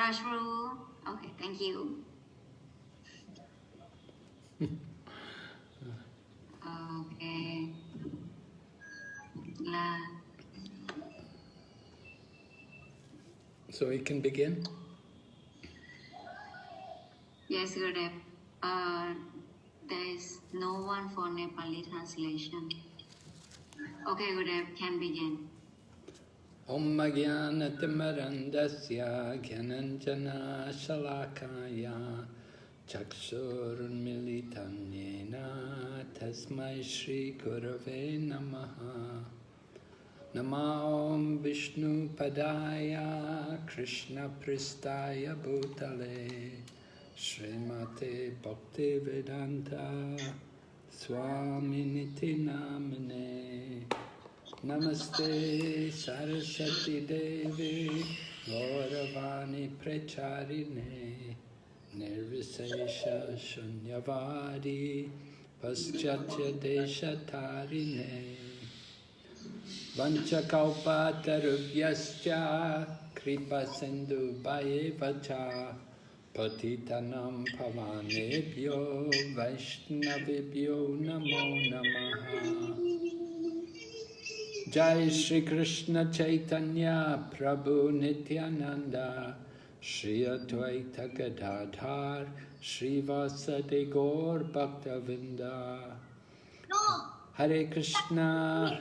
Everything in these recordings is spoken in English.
Maharashru. Okay, thank you. Okay. So we can begin? Yes, Gurudev. There is no one for Nepali translation. Okay, Gurudev, can begin. Om Jnanaatimirandasya Jnananjana Shalakaya Chakshurunmilitam Yena Tasmai Shri Gurave Namaha Namo Om Vishnu Padaya Krishna Pristaya Bhutale Srimate Bhaktivedanta Swaminiti Namane Namaste Saraswati Devi Gauravani Pracharine Nirvisesha Shunyavadi Paschatya Deshatarine Vanchakalpa Tarubhyascha Kripa Sindhu Bhayevacha Patitanam Pavanebhyo Vaishnavibhyo Namo Namaha Jai Shri Krishna Chaitanya Prabhu Nityananda Shri Advaita Gadadhar Shri Vasadi Gaur Bhaktavinda Hare Krishna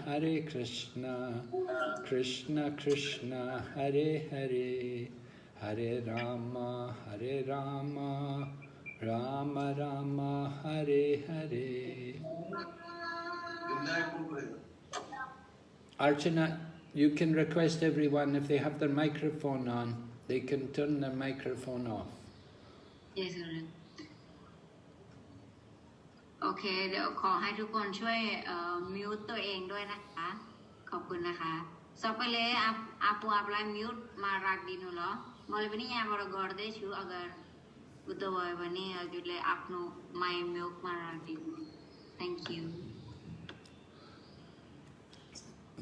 Krishna Krishna Hare Hare Hare Rama Rama Rama Hare Hare. Archana, you can request everyone, if they have their microphone on, they can turn their microphone off. Yes, Gurudev. Okay, เดี๋ยวขอให้ทุกคนช่วยมิวต์ตัวเองด้วยนะคะขอบคุณนะคะसबैले आफू आफूलाई mute मा राखिदिनु ल मैले पनि यहाँबाट गर्दै छु अगर उतो भयो भने हजुरले आफ्नो माइ म्युट मा राखिदिनु thank you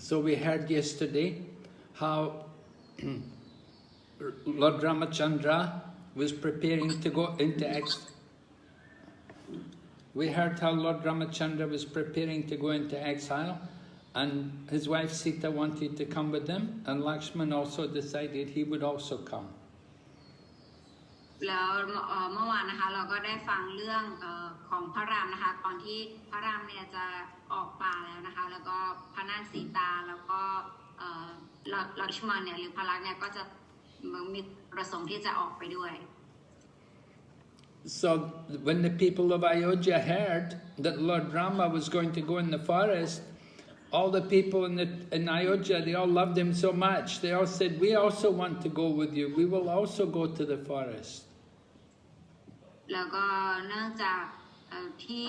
So we heard yesterday how Lord Ramachandra was preparing to go into exile. We heard how Lord Ramachandra was preparing to go into exile, and his wife Sita wanted to come with him, and Lakshman also decided he would also come. แล้วเมื่อวานนะคะเราก็ได้ฟังเรื่องของพระรามนะคะตอนที่พระรามเนี่ยจะออกป่าแล้วนะคะแล้วก็พระนางสีตาแล้วก็ลักษมณเนี่ยหรือพระลักษมณ์เนี่ยก็จะมีประสงค์ที่จะออกไปด้วย So when the people of Ayodhya heard that Lord Rama was going to go in the forest, all the people in Ayodhya, they all loved him so much. They all said, we also want to go with you. We will also go to the forest. แล้วก็เนื่องจากที่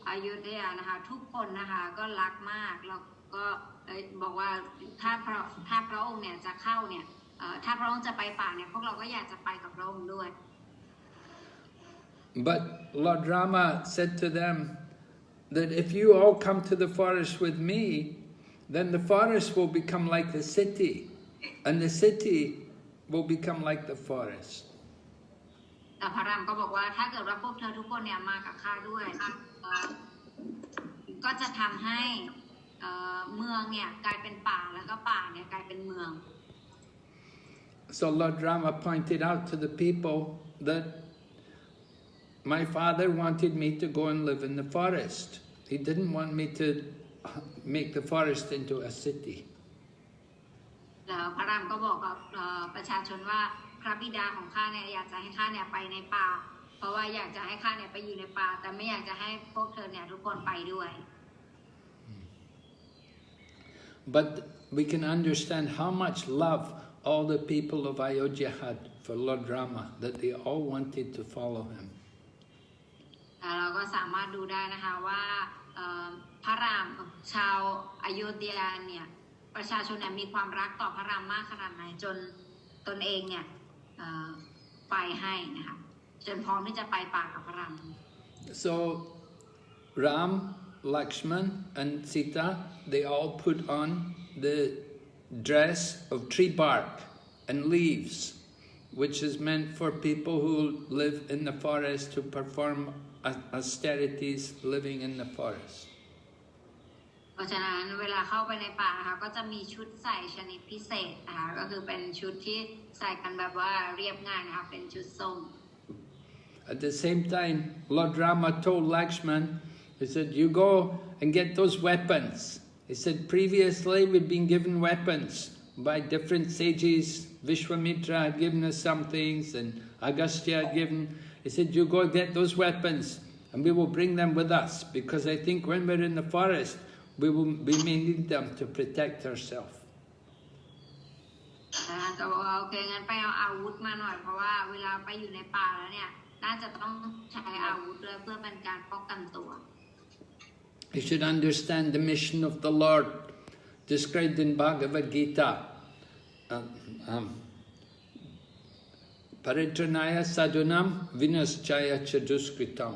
อยุธยานะคะทุกคนนะคะก็รักมากแล้วก็บอกว่าถ้าพระองค์เนี่ยจะเข้าเนี่ยถ้าพระองค์จะไปป่าเนี่ยพวกเราก็อยากจะไปกับพระองค์ด้วย But Lord Rama said to them that if you all come to the forest with me, then the forest will become like the city, and the city will become like the forest. แต่พระรามก็บอกว่าถ้าเกิดว่าพวกเธอทุกคนเนี่ยมากับข้าด้วยก็จะทำให้เมืองเนี่ยกลายเป็นป่าแล้วก็ป่าเนี่ยกลายเป็นเมือง So Lord Rama pointed out to the people that my father wanted me to go and live in the forest. He didn't want me to make the forest into a city. แล้วพระรามก็บอกกับประชาชนว่าพระบิดาของข้าเนี่ยอยากจะให้ข้าเนี่ยไปในป่าเพราะว่าอยากจะให้ข้าเนี่ยไปอยู่ในป่าแต่ไม่อยากจะให้พวกเธอเนี่ยทุกคนไปด้วย But we can understand how much love all the people of Ayodhya had for Lord Rama, that they all wanted to follow him. เราก็สามารถดูได้นะคะว่าพระรามชาวอโยธยาเนี่ยประชาชนเนี่ยมีความรักต่อพระรามมากขนาดไหนจนตนเองเนี่ยไปให้นะคะจนพร้อมที่จะไปป่ากับพระราม So Ram, Lakshman and Sita, they all put on the dress of tree bark and leaves which is meant for people who live in the forest, to perform austerities living in the forest. เพราะฉะนั้นเวลาเข้าไปในป่านะคะก็จะมีชุดใส่ชนิดพิเศษนะคะก็คือเป็นชุดที่ใส่กันแบบว่าเรียบง่ายนะคะเป็นชุดส้ม At the same time, Lord Rama told Lakshman, he said, you go and get those weapons. He said, previously we'd been given weapons by different sages. Vishwamitra had given us some things and Agastya had given. He said, you go get those weapons and we will bring them with us, because I think when we're in the forest, we may need them to protect ourselves. ก็บอกว่าโอเคงั้นไปเอาอาวุธมาหน่อยเพราะว่าเวลาไปอยู่ในป่าแล้วเนี่ยน่าจะต้องใช้อาวุธด้วยเพื่อเป็นการป้องกันตัว You should understand the mission of the Lord described in Bhagavad Gita. Paritranaya sadhunam vinaschaya chaduskritam.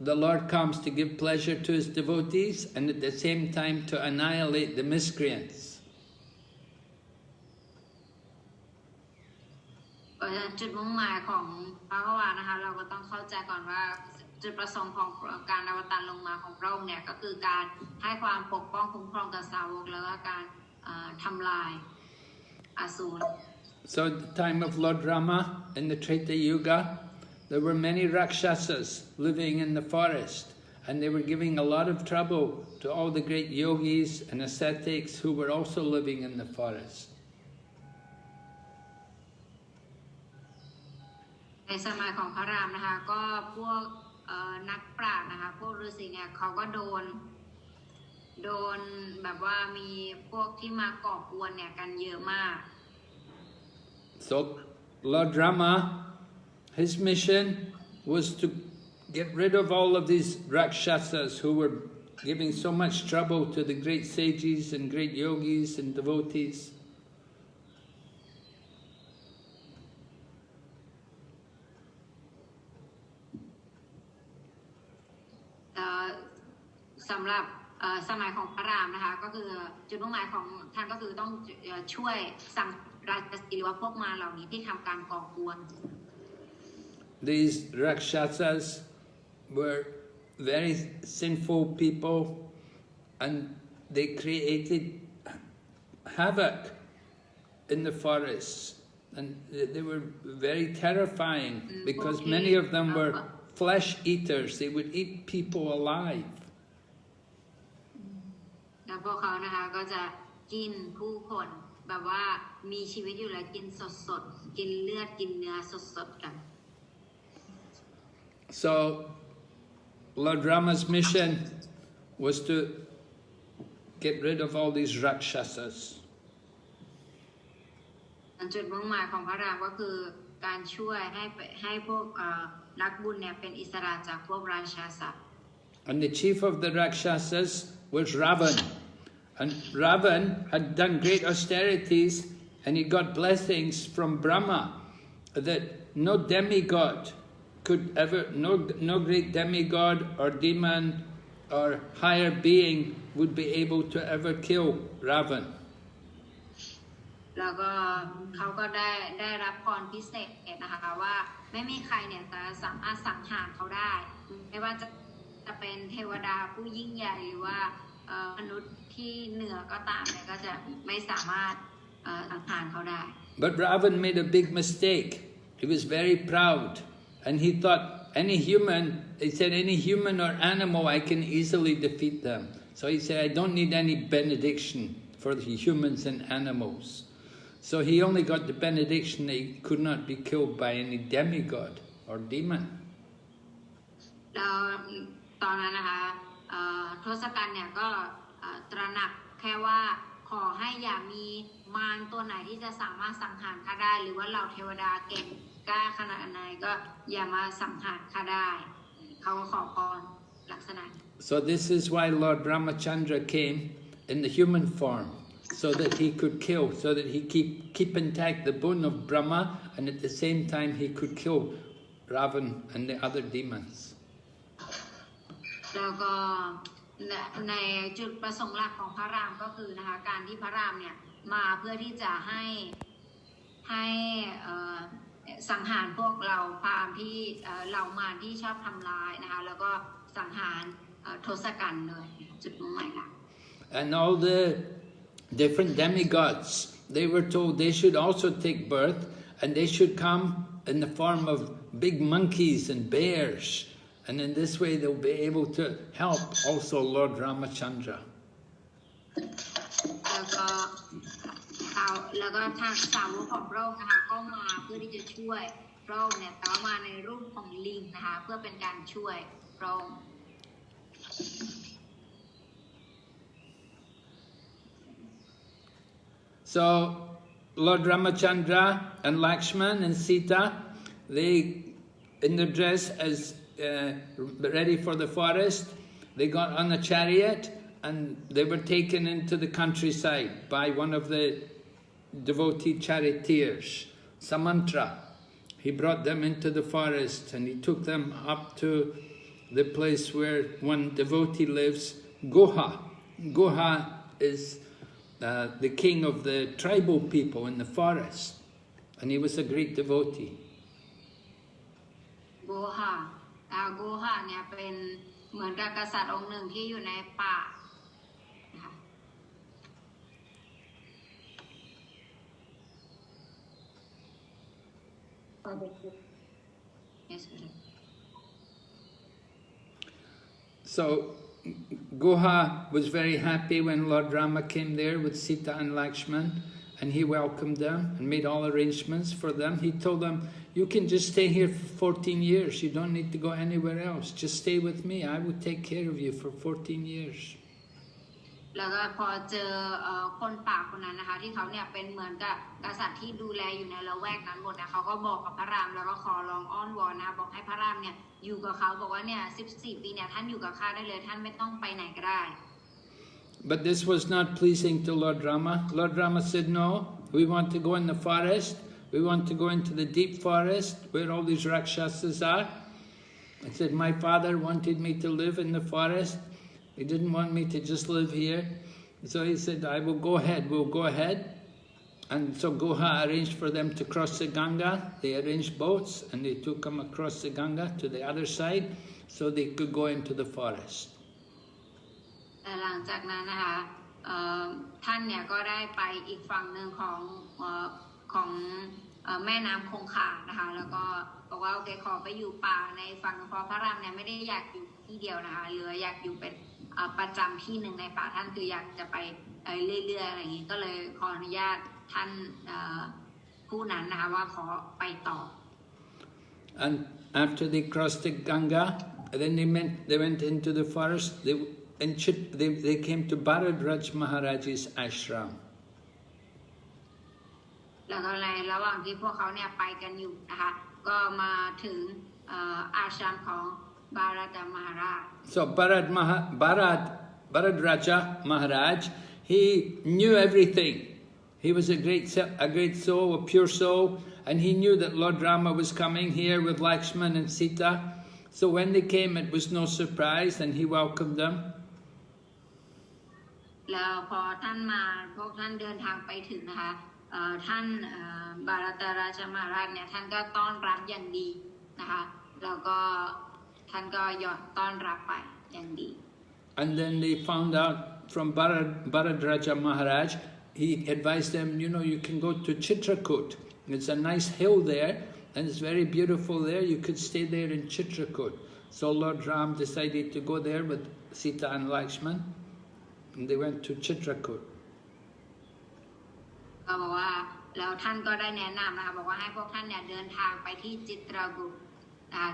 The Lord comes to give pleasure to his devotees and at the same time to annihilate the miscreants. จุดมุ่งหมายของพระวานะคะเราก็ต้องเข้าใจก่อนว่าจุดประสงค์ของการอวตารลงมาของพระองค์เนี่ยก็คือการให้ความปกป้องคุ้มครองกับสาวกแล้วก็การทำลายอสูร So at the time of Lord Rama in the Treta Yuga, there were many Rakshasas living in the forest, and they were giving a lot of trouble to all the great yogis and ascetics who were also living in the forest. ในสมัยของพระรามนะคะก็พวกนักปราชญ์นะคะพวกฤาษีเนี่ยเขาก็โดนแบบว่ามีพวกที่มาก่อกวนเนี่ยกันเยอะมาก So Lord Rama, his mission was to get rid of all of these Rakshasas who were giving so much trouble to the great sages and great yogis and devotees. สำหรับสมัยของพระรามนะคะก็คือจุดมุ่งหมายของท่านก็คือต้องช่วยสั่งราชสีหรือว่าพวกมารเหล่านี้ที่ทำการก่อกวน These Rakshasas were very sinful people and they created havoc in the forests, and they were very terrifying because many of them were flesh eaters. They would eat people alive. แล้วพวกเขานะคะก็จะกินผู้คนแบบว่ามีชีวิตอยู่แล้วกินสดๆกินเลือดกินเนื้อสดๆกัน So Lord Rama's mission was to get rid of all these Rakshasas. จุดมุ่งหมายของพระรามก็คือการช่วยให้พวกนักบุญเนี่ยเป็นอิสระจากพวกราชาศัตริย์ And the chief of the Rakshasas was Ravan. And Ravan had done great austerities and he got blessings from Brahma that no demigod could ever, no great demigod or demon or higher being would be able to ever kill Ravan. แล้วก็เขาก็ได้รับพรพิเศษนะคะว่าไม่มีใครเนี่ยจะสามารถสังหารเขาได้ไม่ว่าจะเป็นเทวดาผู้ยิ่งใหญ่หรือว่ามนุษย์ที่เหนือก็ตามเนี่ยก็จะไม่สามารถสังหารเขาได้ But Ravan made a big mistake. He was very proud and he thought he said any human or animal I can easily defeat them. So he said I don't need any benediction for the humans and animals. So he only got the benediction that he could not be killed by any demigod or demon. แล้วตอนนั้นนะคะทศกัณฐ์เนี่ยก็ตระหนักแค่ว่าขอให้อย่ามีมารตัวไหนที่จะสามารถสังหารข้าได้หรือว่าเหล่าเทวดาเก่งกล้าขนาดไหนก็อย่ามาสังหารข้าได้เขาก็ขอพรลักษณะ So this is why Lord Ramachandra came in the human form, so that he could kill, so that he keep intact the bone of Brahma, and at the same time he could kill Ravan and the other demons. แล้วก็ในจุดประสงค์หลักของพระรามก็คือนะคะการที่พระรามเนี่ยมาเพื่อที่จะให้ สังหารพวกเราพราหมณ์ที่เหล่ามารที่ชอบทำลายนะคะแล้วก็สังหารทศกัณฐ์เลยจุดมุ่งหมายหลัก And all the different demigods, they were told they should also take birth, and they should come in the form of big monkeys and bears, and in this way they'll be able to help also Lord Ramachandra. แล้วก็ทางสาวกของพระองค์นะคะก็มาเพื่อที่จะช่วยพระองค์เนี่ยแต่ว่ามาในรูปของลิงนะคะเพื่อเป็นการช่วยพระองค์ So Lord Ramachandra and Lakshman and Sita, they in their dress as ready for the forest, they got on a chariot and they were taken into the countryside by one of the devotee charioteers, Samantra. He brought them into the forest and he took them up to the place where one devotee lives, Goha. Goha is the king of the tribal people in the forest, and he was a great devotee. Goha เนี่ยเป็นเหมือนกับกษัตริย์องค์หนึ่งที่อยู่ในป่า So Goha was very happy when Lord Rama came there with Sita and Lakshman, and he welcomed them and made all arrangements for them. He told them, you can just stay here for 14 years. You don't need to go anywhere else. Just stay with me. I will take care of you for 14 years. แล้วก็พอเจอคนป่าคนนั้นนะคะที่เขาเนี่ยเป็นเหมือนกับกษัตริย์ที่ดูแลอยู่ในละแวกนั้นหมดนะเขาก็บอกกับพระรามแล้วก็ขอร้องอ้อนวอนนะบอกให้พระรามเนี่ยอยู่กับเขาบอกว่าเนี่ย14 ปีเนี่ยท่านอยู่กับข้าได้เลยท่านไม่ต้องไปไหนก็ได้ But this was not pleasing to Lord Rama. Lord Rama said, no, we want to go in the forest. We want to go into the deep forest where all these Rakshasas are. I said, my father wanted me to live in the forest. He didn't want me to just live here. So he said, I will go ahead, we'll go ahead. And so Goha arranged for them to cross the Ganga. They arranged boats and they took them across the Ganga to the other side so they could go into the forest. หลังจากนั้นนะคะท่านเนี่ยก็ได้ไปอีกฝั่งหนึ่งของแม่น้ำคงคานะคะแล้วก็บอกว่าโอเคขอไปอยู่ป่าในฝั่งเพราะพระรามเนี่ยไม่ได้อยากอยู่ที่เดียวนะคะเหลืออยากอยู่เป็นประจำที่หนึ่งในป่าท่านคืออยากจะไปเรื่อยๆอะไรอย่างนี้ก็เลยขออนุญาตท่านผู้นั้นนะคะว่าขอไปต่อ And after they crossed the Ganga, then they went into the forest. They came to Bharadraj Maharaj's ashram. แล้วก็ในระหว่างที่พวกเขาเนี่ยไปกันอยู่นะคะก็มาถึงอาชรมของบารัตมหาราช So Bharadraja Maharaj, he knew everything. He was a great soul, a pure soul, and he knew that Lord Rama was coming here with Lakshman and Sita. So when they came, it was no surprise, and he welcomed them. แล้วพอท่านมาพวกท่านเดินทางไปถึงนะคะท่านบารัตราชมหาราชเนี่ยท่านก็ต้อนรับอย่างดีนะคะแล้วก็ท่านก็ยอมต้อนรับไปอย่างดี And then they found out from Bharadraja Maharaj, he advised them, you know, you can go to Chitrakoot. It's a nice hill there, and it's very beautiful there. You could stay there in Chitrakoot. So Lord Ram decided to go there with Sita and Lakshman, and they went to Chitrakoot. ก็บอกว่าแล้วท่านก็ได้แนะนำนะคะบอกว่าให้พวกท่านเนี่ยเดินทางไปที่จิตรกุฏ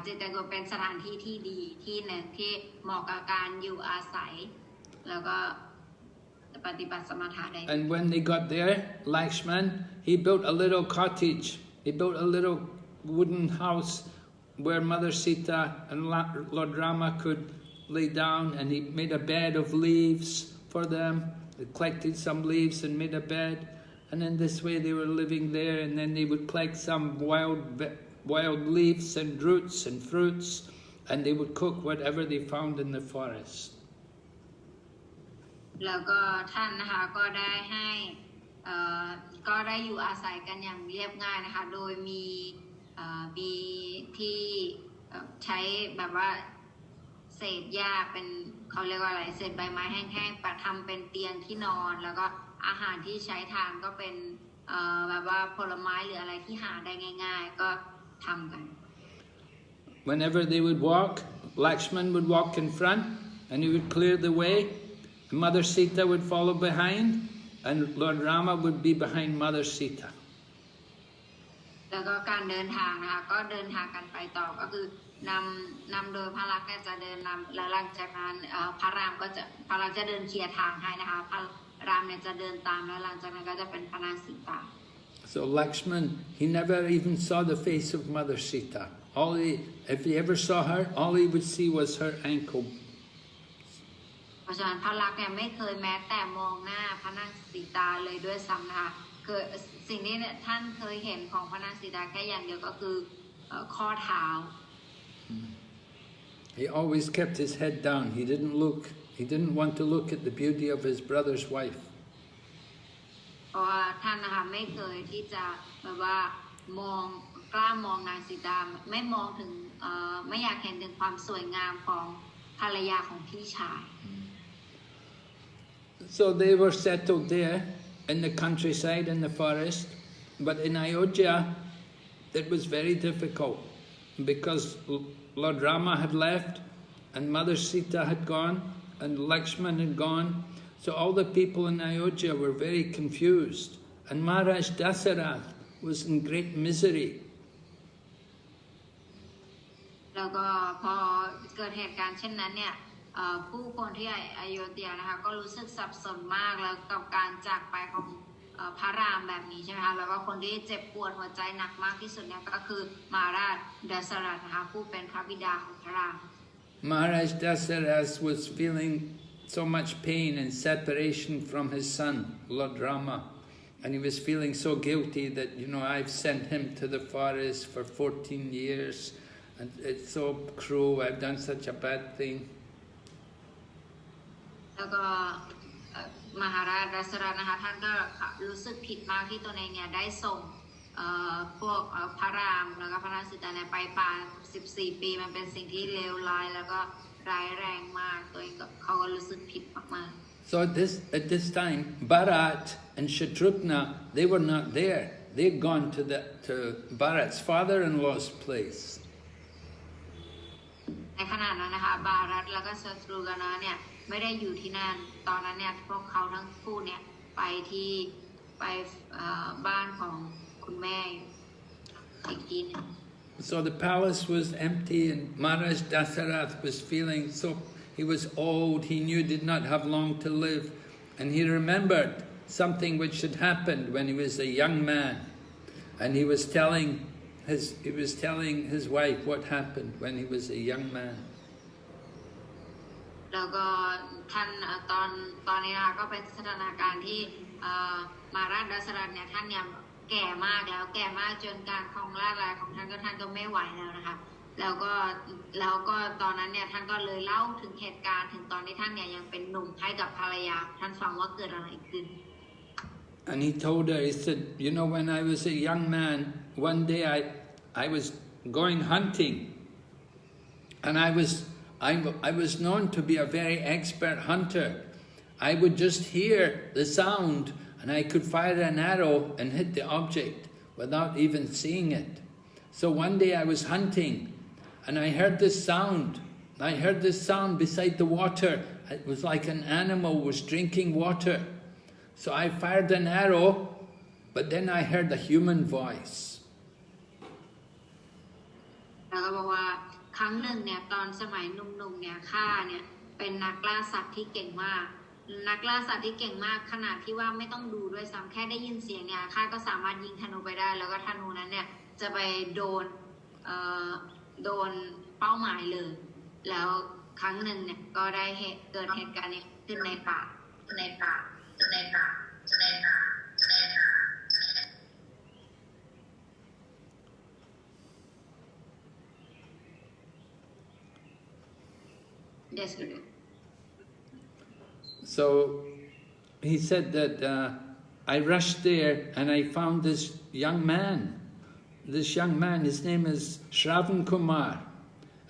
จิตรกุฏเป็นสถานที่ที่ดีที่หนึ่งที่เหมาะกับการอยู่อาศัยแล้วก็ปฏิบัติสมถะได้ And when they got there, Lakshman, he built a little cottage. He built a little wooden house where Mother Sita and Lord Rama could lay down, and he made a bed of leaves for them. They collected some leaves and made a bed. And in this way they were living there, and then they would collect some wild leaves and roots and fruits, and they would cook whatever they found in the forest. แล้วก็ท่านนะคะก็ได้ให้ก็ได้อยู่อาศัยกันอย่างเรียบง่ายนะคะโดยมี มีที่ใช้แบบว่าเศษหญ้าเป็นเขาเรียกว่าอะไรเศษใบไม้แห้งๆประทำเป็นเตียงที่นอนแล้วก็อาหารที่ใช้ทานก็เป็นแบบว่าผลไม้หรืออะไรที่หาได้ง่ายๆก็ทำกัน Whenever they would walk, Lakshman would walk in front and he would clear the way. Mother Sita would follow behind and Lord Rama would be behind Mother Sita. แล้วก็การเดินทางนะคะก็เดินทางกันไปต่อก็คือนำโดยพระลักษมณ์จะเดินนำและหลังจากนั้นพระรามจะเดินเคลียร์ทางให้นะคะพระรามเนี่ยจะเดินตามแล้วหลังจากนั้นก็จะเป็นพระนางสีตา So Lakshman, he never even saw the face of Mother Sita. If he ever saw her, all he would see was her ankle. เพราะฉะนั้นพระลักษมณ์เนี่ยไม่เคยแม้แต่มองหน้าพระนางสีตาเลยด้วยซ้ำนะคะคือสิ่งนี้เนี่ยท่านเคยเห็นของพระนางสีตาแค่อย่างเดียวก็คือข้อเท้า He always kept his head down. He didn't want to look at the beauty of his brother's wife. เพราะว่าท่านนะคะไม่เคยที่จะแบบว่ากล้ามองนางสีตาไม่มองถึงไม่อยากเห็นถึงความสวยงามของภรรยาของพี่ชาย So they were settled there in the countryside, in the forest. But in Ayodhya, it was very difficult because Lord Rama had left and Mother Sita had gone and Lakshman had gone. So all the people in Ayodhya were very confused. And Maharaj Dasarath was in great misery. แล้วก็พอเกิดเหตุการณ์เช่นนั้นเนี่ยผู้คนที่อโยธยานะคะก็รู้สึกสับสนมากแล้วกับการจากไปของพระรามแบบนี้ใช่ไหมคะแล้วก็คนที่เจ็บปวดหัวใจหนักมากที่สุดเนี่ยก็คือมหาราชดชรัตน์นะคะผู้เป็นพระบิดาของพระราม Maharaj Dasarath was feeling so much pain and separation from his son, Lord Rama. And he was feeling so guilty that, I've sent him to the forest for 14 years. And it's so cruel, I've done such a bad thing. แล้วก็มหาราชดชรัตน์นะคะท่านก็รู้สึกผิดมากที่ตัวเองเนี่ยได้ส่งพวกพระรามแล้วก็พระนางสีตาเนี่ยไปป่า14 ปีมันเป็นสิ่งที่เลวร้ายแล้วก็ร้ายแรงมากตัวเองเขาก็รู้สึกผิดมากๆ So at this time, Bharat and Shatrughna, they were not there. They'd gone to Bharat's father-in-law's place. ในขณะนั้นนะคะบารัตแล้วก็ศัตรูกันนะเนี่ยไม่ได้อยู่ที่นั่นตอนนั้นเนี่ยพวกเขาทั้งคู่เนี่ยไปบ้านของคุณแม่อีกทีนึง So the palace was empty and Maharaj Dasarath was feeling so, he was old, he knew he did not have long to live, and he remembered something which had happened when he was a young man, and he was telling his wife what happened when he was a young man. แล้วก็ท่านตอนนี้นะคะก็เป็นสถานการณ์ที่มหาราชดชรัตน์เนี่ยท่านเนี่ยแก่มากจนการครองราชย์ของท่านก็ไม่ไหวแล้วนะคะแล้วก็ตอนนั้นเนี่ยท่านก็เลยเล่าถึงเหตุการณ์ถึงตอนที่ท่านเนี่ยยังเป็นหนุ่มให้กับภรรยาท่านฟังว่าเกิดอะไรขึ้น And he told her, he said, when I was a young man, one day I was going hunting, and I was known to be a very expert hunter. I would just hear the sound and I could fire an arrow and hit the object without even seeing it. So one day I was hunting and I heard this sound. I heard this sound beside the water. It was like an animal was drinking water. So I fired an arrow, but then I heard a human voice. แล้วก็บอกว่าครั้งหนึ่งเนี่ยตอนสมัยหนุ่มๆเนี่ยข้าเนี่ยเป็นนักล่าสัตว์ที่เก่งมากขนาดที่ว่าไม่ต้องดูด้วยซ้ำแค่ได้ยินเสียงเนี่ยข้าก็สามารถยิงธนูไปได้แล้วก็ธนูนั้นเนี่ยจะไปโดนเป้าหมายเลยแล้วครั้งหนึ่งเนี่ยก็ได้เกิดเหตุการณ์นี้ขึ้นในป่า That's good. So he said that I rushed there and I found this young man this young man, his name is Shravan Kumar,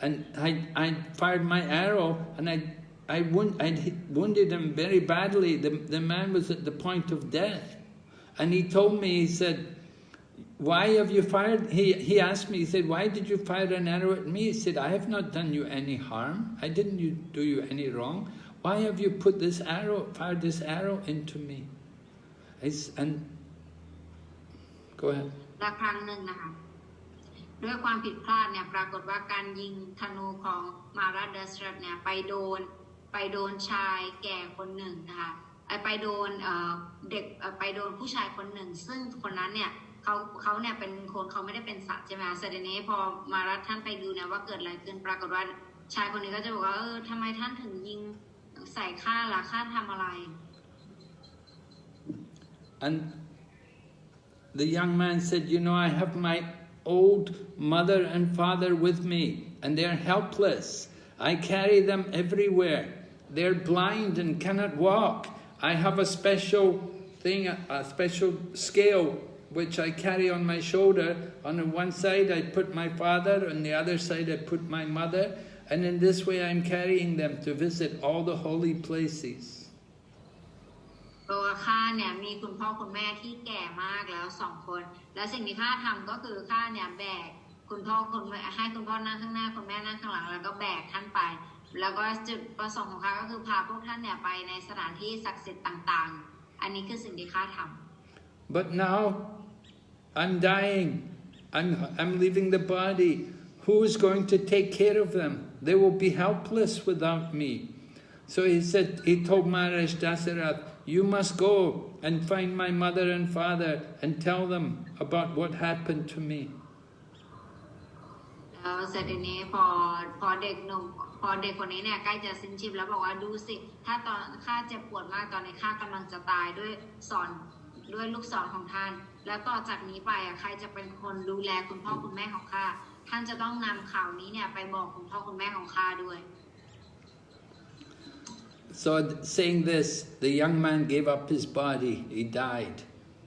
and I fired my arrow and I wounded him very badly. The man was at the point of death, and he told me, he said, why have you fired? He asked me, he said, why did you fire an arrow at me? He said, I have not done you any harm. I didn't do you any wrong. Why have you fired this arrow into me? And go ahead. และครั้งหนึ่งนะคะด้วยความผิดพลาดเนี่ยปรากฏว่าการยิงธนูของมาราเดสรัตเนี่ยไปโดนชายแก่คนหนึ่งนะคะไปโดนเด็กไปโดนผู้ชายคนหนึ่งซึ่งคนนั้นเนี่ยเขาเนี่ยเป็นคนเขาไม่ได้เป็นสัตว์ใช่ไหมคะเสด็จนี้พอมารัฐท่านไปดูเนี่ยว่าเกิดอะไรขึ้นปรากฏว่าชายคนนี้ก็จะบอกว่าทำไมท่านถึงยิงใส่ข้าล่ะข้าทำอะไร And the young man said, you know, I have my old mother and father with me, and they're helpless. I carry them everywhere. They're blind and cannot walk. I have a special thing, a special scale, which I carry on my shoulder. On one side I put my father, on the other side I put my mother, and in this way I'm carrying them to visit all the holy places. ตัวข้าเนี่ยมีคุณพ่อคุณแม่ที่แก่มากแล้ว2 คนและสิ่งที่ข้าทำก็คือข้าเนี่ยแบกคุณพ่อคุณแม่ให้คุณพ่อนั่งข้างหน้าคุณแม่นั่งข้างหลังแล้วก็แบกท่านไปแล้วก็จุดประสงค์ของข้าก็คือพาพวกท่านเนี่ยไปในสถานที่ศักดิ์สิทธิ์ต่างๆอันนี้คือสิ่งที่ข้าทำ But now I'm dying. I'm leaving the body. Who is going to take care of them? They will be helpless without me. So he told Maharaj Dasarath, you must go and find my mother and father and tell them about what happened to me. แล้วเสร็จนี้พอเด็กคนนี้เนี่ยใกล้จะสิ้นชีพแล้วบอกว่าดูสิถ้าตอนข้าเจ็บปวดมากตอนนี้ข้ากำลังจะตายด้วยลูกศรของท่านแล้วต่อจากนี้ไปใครจะเป็นคนดูแลคุณพ่อคุณแม่ของข้าท่านจะต้องนำข่าวนี้เนี่ยไปบอกคุณพ่อคุณแม่ของข้าด้วย So saying this, the young man gave up his body, he died.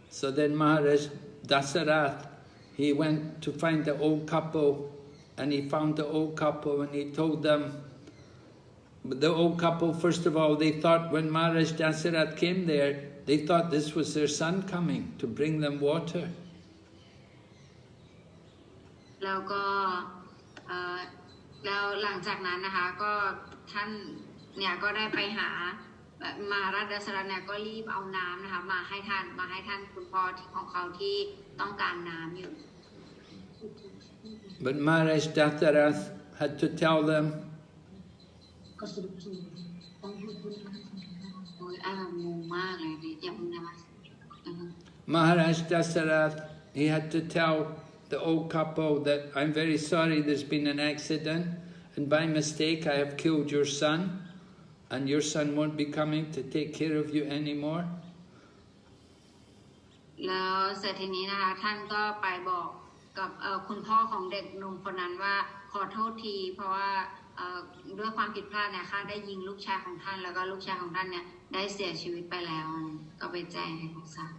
So then Maharaj Dasarath, he went to find the old couple, and he found the old couple and he told them, the old couple, first of all, they thought when Maharaj Dasarath came there, they thought this was their son coming to bring them water. แล้วก็แล้วหลังจากนั้นนะคะก็ท่านเนี่ยก็ได้ไปหามาราชดสรัตน์เนี่ยก็รีบเอาน้ำนะคะมาให้ท่านคุณพ่อของเขาที่ต้องการน้ำอยู่ But Maharaj Dasarath had to tell them, Maharaj Dasarath, he had to tell the old couple that I'm very sorry there's been an accident and by mistake I have killed your son and your son won't be coming to take care of you anymore. แล้วเสร็จทีนี้นะคะท่านก็ไปบอกกับคุณพ่อของเด็กหนุ่มคนนั้นว่าขอโทษทีเพราะว่าด้วยความผิดพลาดเนี่ยข้าได้ยิงลูกชายของท่านแล้วก็ลูกชายของท่านเนี่ยได้เสียชีวิตไปแล้วก็ไปแจ้งให้เขาทราบ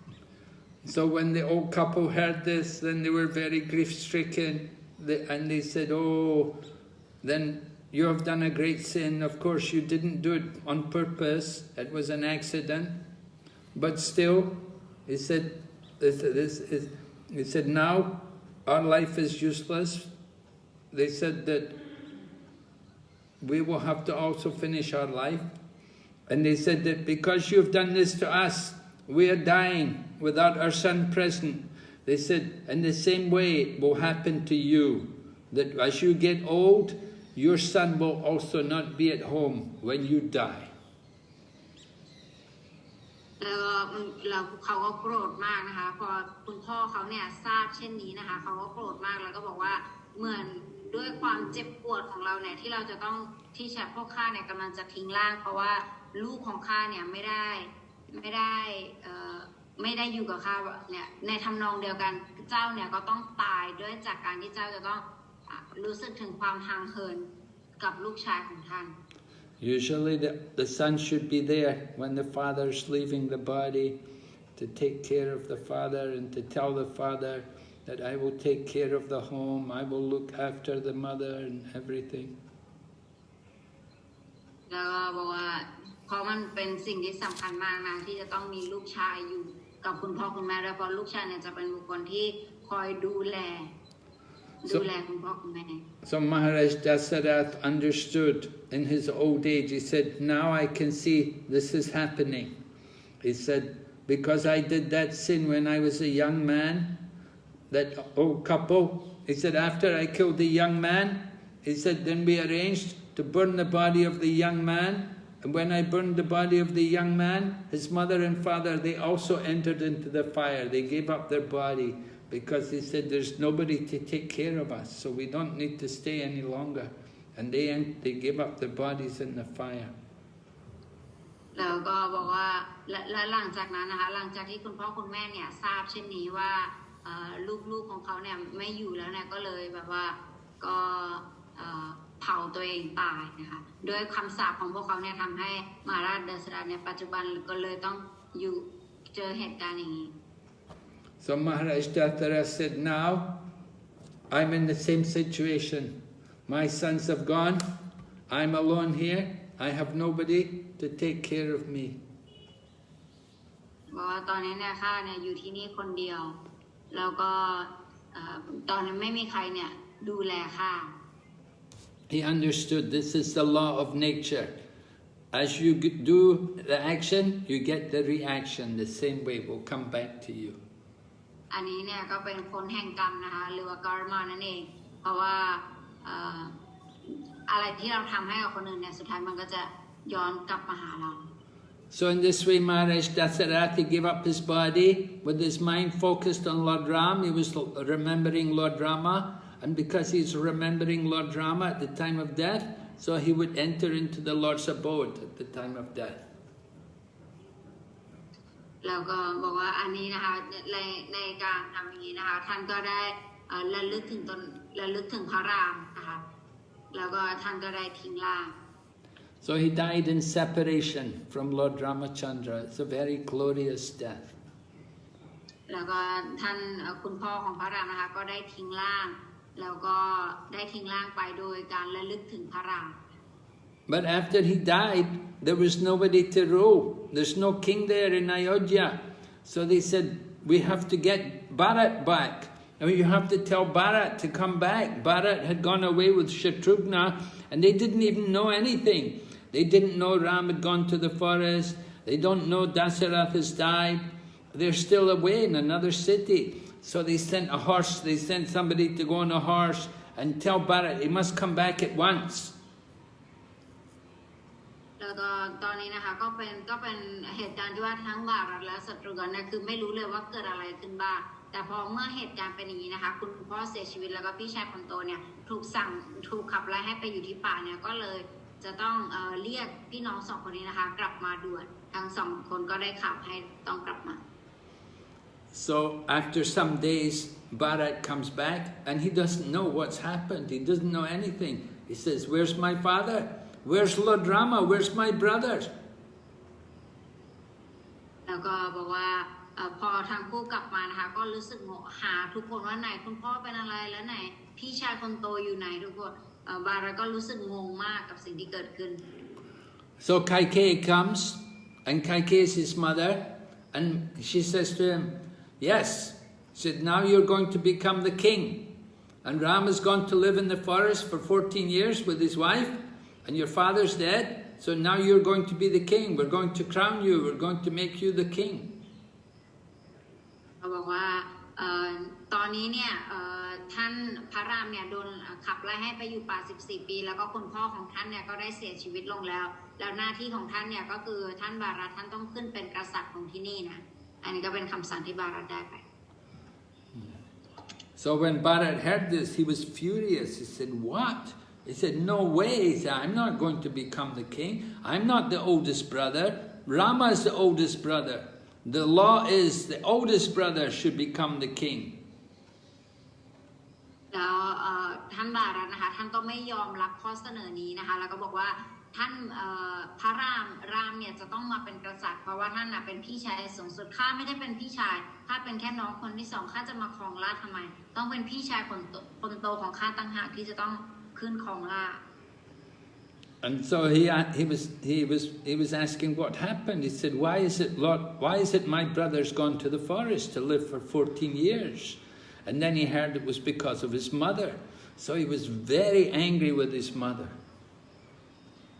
So when the old couple heard this, then they were very grief-stricken, and they said, oh, then you have done a great sin. Of course, you didn't do it on purpose. It was an accident. But still, he said, now our life is useless. They said that we will have to also finish our life. And they said that because you've done this to us, we are dying without our son present. They said, in the same way it will happen to you, that as you get old, your son will also not be at home when you die. แล้วเขาก็โกรธมากนะคะพอคุณพ่อเขาเนี่ยทราบเช่นนี้นะคะเขาก็โกรธมากแล้วก็บอกว่าเหมือนด้วยความเจ็บปวดของเราเนี่ยที่เราจะต้องที่พวกข้าเนี่ยกำลังจะทิ้งร่างเพราะว่าลูกของข้าเนี่ยไม่ได้อยู่กับข้าเนี่ยในทำนองเดียวกันเจ้าเนี่ยก็ต้องตายด้วยจากการที่เจ้าจะต้องรู้สึกถึงความห่างเหินกับลูกชายของท่าน Usually the son should be there when the father's leaving the body to take care of the father and to tell the father that I will take care of the home, I will look after the mother and everything. แล้วก็บอกว่าเพราะมันเป็นสิ่งที่สำคัญมากนะที่จะต้องมีลูกชายอยู่กับคุณพ่อคุณแม่ด้วยเพราะลูกชายเนี่ยจะเป็นบุคคลที่คอยดูแลคุณพ่อคุณแม่ So Maharaj Dasarath understood in his old age. He said, now I can see this is happening. He said, because I did that sin when I was a young man, that old couple, he said, after I killed the young man, he said, then we arranged to burn the body of the young man. And when I burned the body of the young man, his mother and father, they also entered into the fire. They gave up their body because they said, there's nobody to take care of us, so we don't need to stay any longer. And they gave up their bodies in the fire. แล้วก็บอกว่าและหลังจากนั้นนะคะหลังจากที่คุณพ่อคุณแม่เนี่ยทราบเช่นนี้ว่าลูกของเขาเนี่ยไม่อยู่แล้วเนี่ยก็เลยแบบว่าก็เผาตัวเองตายนะคะด้วยคำสาปของพวกเขาเนี่ยทำให้มหาราชเดชดาในปัจจุบันก็เลยต้องอยู่เจอเหตุการณ์อย่างนี้ So Maharaj Datara said, now I'm in the same situation. My sons have gone. I'm alone here. I have nobody to take care of me. บอกว่าตอนนี้เนี่ยข้าเนี่ยอยู่ที่นี่คนเดียวแล้วก็ตอนนี้ไม่มีใครเนี่ยดูแลข้า He understood this is the law of nature. As you do the action, you get the reaction. The same way will come back to you. อันนี้เนี่ยก็เป็นผลแห่งกรรมนะคะหรือว่าการมานั่นเองเพราะว่าอะไรที่เราทำให้กับคนอื่นเนี่ยสุดท้ายมันก็จะย้อนกลับมาหาเรา So in this way, Maharaj Dasarath gave up his body with his mind focused on Lord Ram. He was remembering Lord Rama, and because he's remembering Lord Rama at the time of death, so he would enter into the Lord's abode at the time of death. แล้วก็บอกว่าอันนี้นะคะในการทำอย่างนี้นะคะท่านก็ได้ระลึกถึงพระรามนะคะแล้วก็ท่านก็ได้ทิ้งร่าง So he died in separation from Lord Ramachandra. It's a very glorious death. แล้วก็ท่านคุณพ่อของพระรามนะคะก็ได้ทิ้งร่างแล้วก็ได้ทิ้งร่างไปโดยการระลึกถึงพระราม But after he died, there was nobody to rule. There's no king there in Ayodhya. So they said, we have to get Bharat back. And you have to tell Bharat to come back. Bharat had gone away with Shatrughna and they didn't even know anything. They didn't know Ram had gone to the forest. They don't know Dasarath has died. They're still away in another city. So they sent a horse. They sent somebody to go on a horse and tell Bharat he must come back at once. แล้วก็ตอนนี้นะคะก็เป็นเหตุการณ์ที่ว่าทั้งบารัตและศัตรูกันเนี่ยคือไม่รู้เลยว่าเกิดอะไรขึ้นบ้างแต่พอเมื่อเหตุการณ์เป็นอย่างนี้นะคะคุณพ่อเสียชีวิตแล้วก็พี่ชายคนโตเนี่ยถูกขับไล่ให้ไปอยู่ที่ป่าเนี่ยก็เลยจะต้องเรียกพี่น้องสองคนนี้นะคะกลับมาด่วนทั้งสองคนก็ได้ขับให้ต้องกลับมา So after some days, Bharat comes back and he doesn't know what's happened. He doesn't know anything. He says, where's my father? Where's Lord Rama? Where's my brothers? แล้วก็บอกว่าพอทางคู่กลับมานะคะก็รู้สึกหาทุกคนว่าไหนคุณพ่อเป็นอะไรแล้วไหนพี่ชายคนโตอยู่ไหนทุกคนบารัตก็รู้สึกงงมากกับสิ่งที่เกิดขึ้น So Kaikeyi comes and Kaikeyi is his mother and she says to him, yes, she said, now you're going to become the king. And Ram has gone to live in the forest for 14 years with his wife and your father's dead. So now you're going to be the king. We're going to crown you. We're going to make you the king. เขาบอกว่าตอนนี้เนี่ยท่านพระรามเนี่ยโดนขับไล่ให้ไปอยู่ป่า14 ปีแล้วก็คุณพ่อของท่านเนี่ยก็ได้เสียชีวิตลงแล้วแล้วหน้าที่ของท่านเนี่ยก็คือท่านบารัตท่านต้องขึ้นเป็นกษัตริย์ของที่นี่นะอันนี้ก็เป็นคำสั่งที่บารัตได้ไป So when Bharat heard this, he was furious. He said, what? He said, no way. He said, I'm not going to become the king. I'm not the oldest brother. Rama is the oldest brother. The law is the oldest brother should become the king. แล้วท่านบารัตนะคะท่านก็ไม่ยอมรับข้อเสนอนี้นะคะแล้วก็บอกว่า ท่านพระรามเนี่ยจะต้องมาเป็นกษัตริย์เพราะว่าท่านเป็นพี่ชายสูงสุดข้าไม่ได้เป็นพี่ชายข้าเป็นแค่น้องคนที่สองข้าจะมาครองราชย์ทำไมต้องเป็นพี่ชายคนโตของข้าต่างหากที่จะต้องขึ้นครองราชย์ And so he was asking what happened. He said, why is it my brother's gone to the forest to live for 14 years? And then he heard it was because of his mother. So he was very angry with his mother.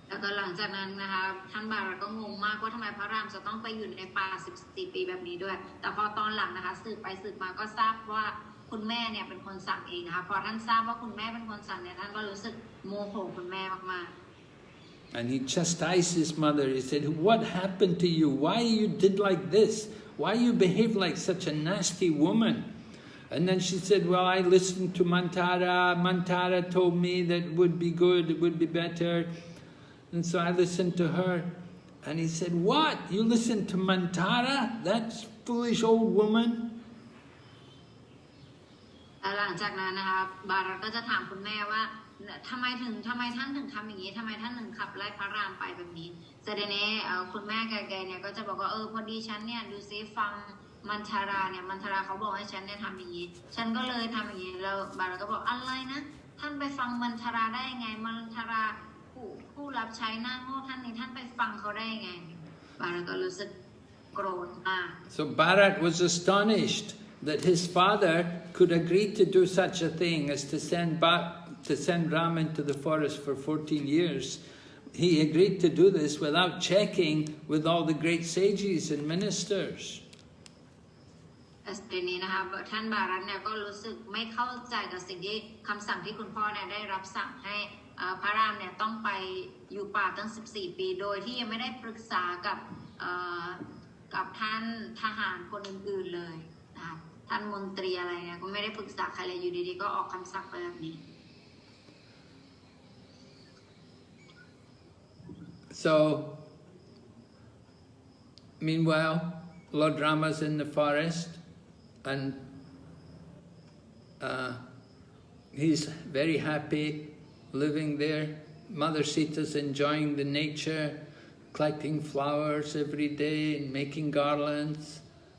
แล้วก็หลังจากนั้นนะคะท่านบารักก็งงมากว่าทำไมพระรามจะต้องไปอยู่ในป่า14 ปีแบบนี้ด้วยแต่พอตอนหลังนะคะสืบไปสืบมาก็ทราบว่าคุณแม่เนี่ยเป็นคนสั่งเองนะคะพอท่านทราบว่าคุณแม่เป็นคนสั่งเนี่ยท่านก็รู้สึกโมโหคุณแม่มากๆ And he chastised his mother. He said, what happened to you? Why you did like this? Why you behaved like such a nasty woman? And then she said, well, I listened to Mantara. Mantara told me that it would be good, it would be better. And so I listened to her. And he said, what? You listened to Mantara? That foolish old woman? หลังจากนั้นนะคะบารักก็จะถามคุณแม่ว่าทำไมท่านถึงทำอย่างนี้ทำไมท่านถึงขับไล่พระรามไปแบบนี้แต่เดี๋ยวนี้คุณแม่แกเนี่ยก็จะบอกว่าพอดีฉันเนี่ยดูซิฟังมันทาราเนี่ยมันทาราเขาบอกให้ฉันเนี่ยทำอย่างนี้ฉันก็เลยทำอย่างนี้แล้วบารักก็บอกอะไรนะท่านไปฟังมันทาราได้ยังไงมันทาราผู้รับใช้หน้าโง่ท่านนี้ท่านไปฟังเขาได้ยังไงบารักก็รู้สึกโกรธมาก So Bharat was astonished that his father could agree to do such a thing as to send Rama into the forest for 14 years. He agreed to do this without checking with all the great sages and ministers. ทีนี้นะคะท่านบารักเนี่ยก็รู้สึกไม่เข้าใจกับสิ่งที่คำสั่งที่คุณพ่อเนี่ยได้รับสั่งให้พระรามเนี่ยต้องไปอยู่ป่าตั้ง14 ปีโดยที่ยังไม่ได้ปรึกษากับท่านทหารคนอื่นๆเลยนะคะท่านมนตรีอะไรเนี่ยก็ไม่ได้ปรึกษาใครเลยอยู่ดีๆก็ออกคำสั่งไปแบบนี้ So meanwhile Lord Rama's in the forest and he's very happy living there. Mother Sita's enjoying the nature, collecting flowers every day and making garlands,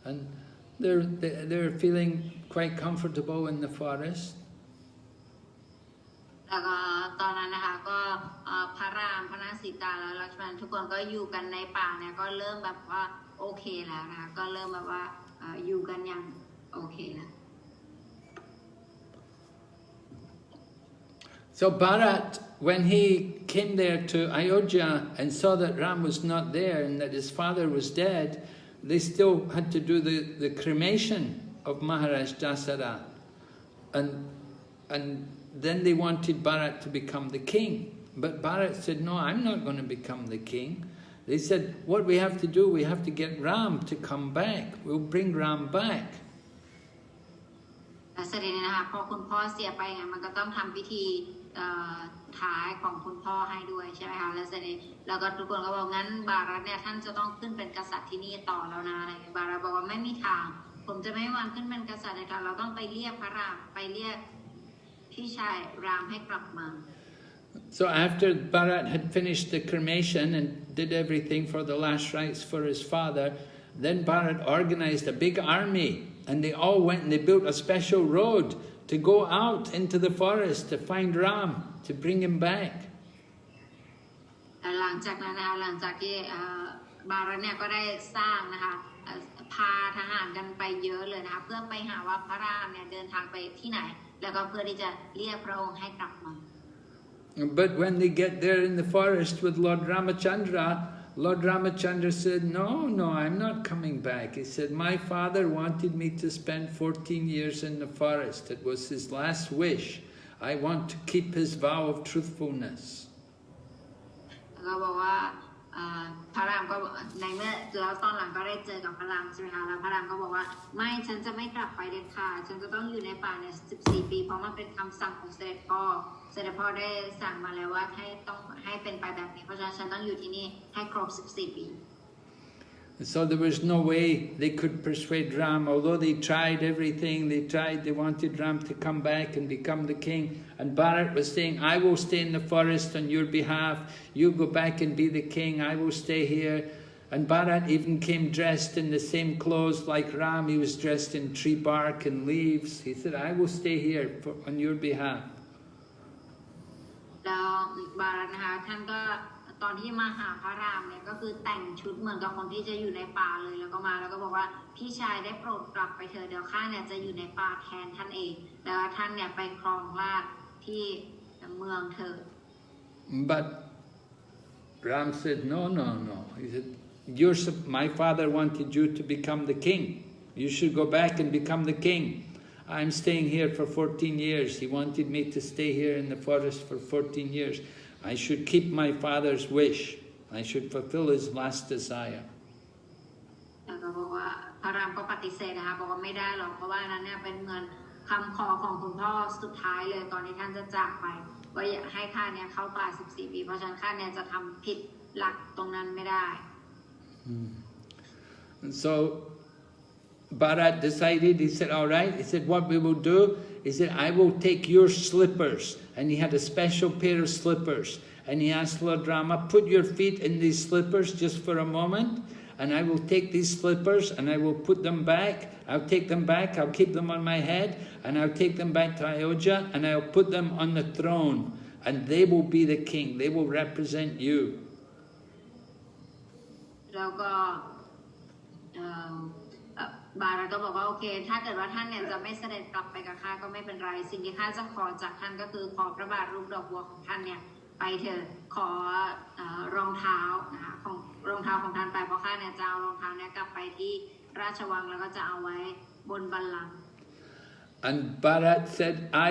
and they're feeling quite comfortable in the forest. แล้วก็ตอนนั้นนะคะก็พระรามพระนางสีตาและลักษมณทุกคนก็อยู่กันในป่าเนี่ยก็เริ่มแบบว่าโอเคแล้วนะคะก็เริ่มแบบว่าอยู่กันอย่างโอเคแล้ว So Bharat, when he came there to Ayodhya and saw that Ram was not there and that his father was dead, they still had to do the cremation of Maharaj Dasara. And then they wanted Bharat to become the king. But Bharat said, no, I'm not going to become the king. They said, what we have to do, we have to get Ram to come back. We'll bring Ram back. และเสด็จนี้นะคะพอคุณพ่อเสียไปมันก็ต้องทำพิธีท้ายของคุณพ่อให้ด้วยใช่ไหมคะแล้วเสด็จแล้วก็ทุกคนก็บอกงั้นบารักเนี่ยท่านจะต้องขึ้นเป็นกษัตริย์ที่นี่ต่อแล้วนะอะไรบารักบอกว่าไม่มีทางผมจะไม่วางขึ้นเป็นกษัตริย์เลยค่ะเราต้องไปเรียกพระรามไปเรียกพี่ชายรามให้กลับมา So after Bharat had finished the cremation and did everything for the last rites for his father, then Bharat organized a big army and they all went and they built a special road to go out into the forest to find Ram, to bring him back. หลังจากนั้นนะคะหลังจากที่บารักเนี่ยก็ได้สร้างนะคะพาทหารกันไปเยอะเลยนะคะเพื่อไปหาว่าพระรามเนี่ยเดินทางไปที่ไหนแล้วก็เพื่อที่จะเรียกพระองค์ให้กลับมา But when they get there in the forest with Lord Ramachandra said, no, I'm not coming back. He said, my father wanted me to spend 14 years in the forest. It was his last wish. I want to keep his vow of truthfulness. ก็บอกว่าพระรามก็ในเมื่อแล้วตอนหลังก็ได้เจอกับพระรามใช่ไหมคะแล้วพระรามก็บอกว่าไม่ฉันจะไม่กลับไปเด็ดขาดฉันจะต้องอยู่ในป่าเนี่ย14 ปีเพราะมันเป็นคำสั่งของเสด็จพ่อได้สั่งมาแล้วว่าให้เป็นไปแบบนี้เพราะฉะนั้นฉันต้องอยู่ที่นี่ให้ครบ14 ปี So there was no way they could persuade Ram, although they tried everything, they wanted Ram to come back and become the king. And Bharat was saying, I will stay in the forest on your behalf, you go back and be the king, I will stay here. And Bharat even came dressed in the same clothes like Ram, he was dressed in tree bark and leaves. He said, I will stay here on your behalf. แล้วบารัตนะคะท่านก็ตอนที่มาหาพระรามเนี่ยก็คือแต่งชุดเหมือนกับคนที่จะอยู่ในป่าเลยแล้วก็มาแล้วก็บอกว่าพี่ชายได้โปรดกลับไปเถิดเดี๋ยวข้าเนี่ยจะอยู่ในป่าแทนท่านเองแล้วท่านเนี่ยไปครองราชย์ที่เมืองเถิด But Ram said, no. He said, my father wanted you to become the king. You should go back and become the king. I'm staying here for 14 years. He wanted me to stay here in the forest for 14 years. I should keep my father's wish. I should fulfill his last desire. แล้วก็บอกว่าพระรามก็ปฏิเสธนะคะบอกว่าไม่ได้หรอกเพราะว่านั้นเนี่ยเป็นเหมือนคำขอของคุณพ่อสุดท้ายเลยก่อนที่ท่านจะจากไปว่าอยากให้ข้าเนี่ยเข้าป่า14 ปีเพราะฉะนั้นข้าเนี่ยจะทำผิดหลักตรงนั้นไม่ได้ And so Bharat decided, he said, all right, he said, what we will do, he said, I will take your slippers. And he had a special pair of slippers. And he asked Lord Rama, put your feet in these slippers just for a moment. And I will take these slippers and I will put them back. I'll take them back, I'll keep them on my head. And I'll take them back to Ayodhya and I'll put them on the throne. And they will be the king, they will represent you. แล้วก็บารัตก็บอกว่าโอเคถ้าเกิดว่าท่านเนี่ยจะไม่เสด็จกลับไปกับข้าก็ไม่เป็นไรสิ่งที่ข้าจะขอจากท่านก็คือขอพระบาทรูปดอกบัวของท่านเนี่ยไปเถิดขอรองเท้านะคะของรองเท้าของท่านไปเพราะข้าเนี่ยจะเอารองเท้าเนี่ยกลับไปที่ราชวังแล้วก็จะเอาไว้บนบัลลังก์ And Bharat said, I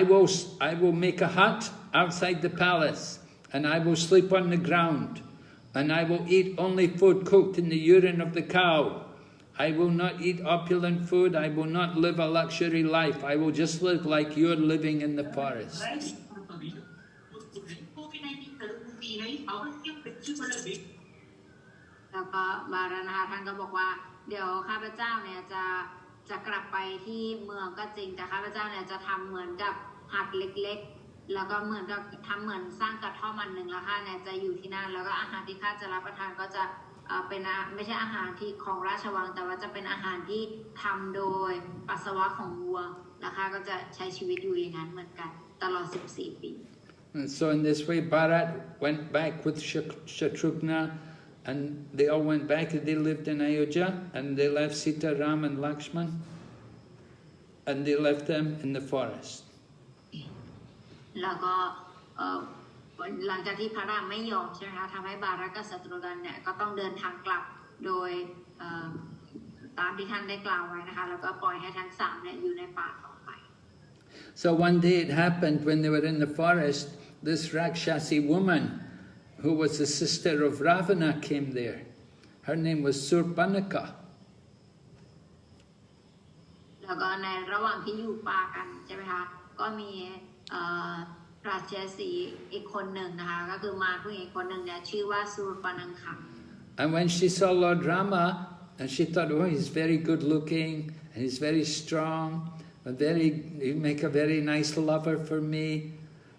will make a hut outside the palace and I will sleep on the ground and I will eat only food cooked in the urine of the cow. I will not eat opulent food. I will not live a luxury life. I will just live like you're living in the forest. แล้วก็บารัตนะคะท่านก็บอกว่าเดี๋ยวข้าพเจ้าเนี่ยจะกลับไปที่เมืองก็จริงแต่ข้าพเจ้าเนี่ยจะทำเหมือนกับหัดเล็กๆแล้วก็เหมือนกับทำเหมือนสร้างกระท่อมอันหนึ่งแล้วข้าเนี่ยจะอยู่ที่นั่นแล้วก็อาหารที่ข้าจะรับประทานก็จะเป็นไม่ใช่อาหารที่ของราชวังแต่ว่าจะเป็นอาหารที่ทำโดยปัสสาวะของวัวแล้วข้าก็จะใช้ชีวิตอยู่อย่างนั้นเหมือนกันตลอด14 ปี And so in this way Bharat went back with Shatrughna and they all went back and they lived in Ayodhya and they left Sita, Ram and Lakshman and they left them in the forest. แล้วก็หลังจากที่พระรามไม่ยอมใช่ไหมคะทำให้บารัตกับศัตรูกันเนี่ยก็ต้องเดินทางกลับโดยตามที่ท่านได้กล่าวไว้นะคะแล้วก็ปล่อยให้ทั้ง3เนี่ยอยู่ในป่าต่อไป So one day it happened when they were in the forest, this Rakshasi woman who was the sister of Ravana came there. Her name was Surpanaka. แล้วก็ในระหว่างที่อยู่ป่ากันใช่ไหมคะก็มีราชสีห์อีกคนหนึ่งนะคะก็คือมาผู้หญิงอีกคนหนึ่งเนี่ยชื่อว่าสุรปนังคะ And when she saw Lord Rama, and she thought, oh, he's very good looking and he's very strong, he'll make a very nice lover for me.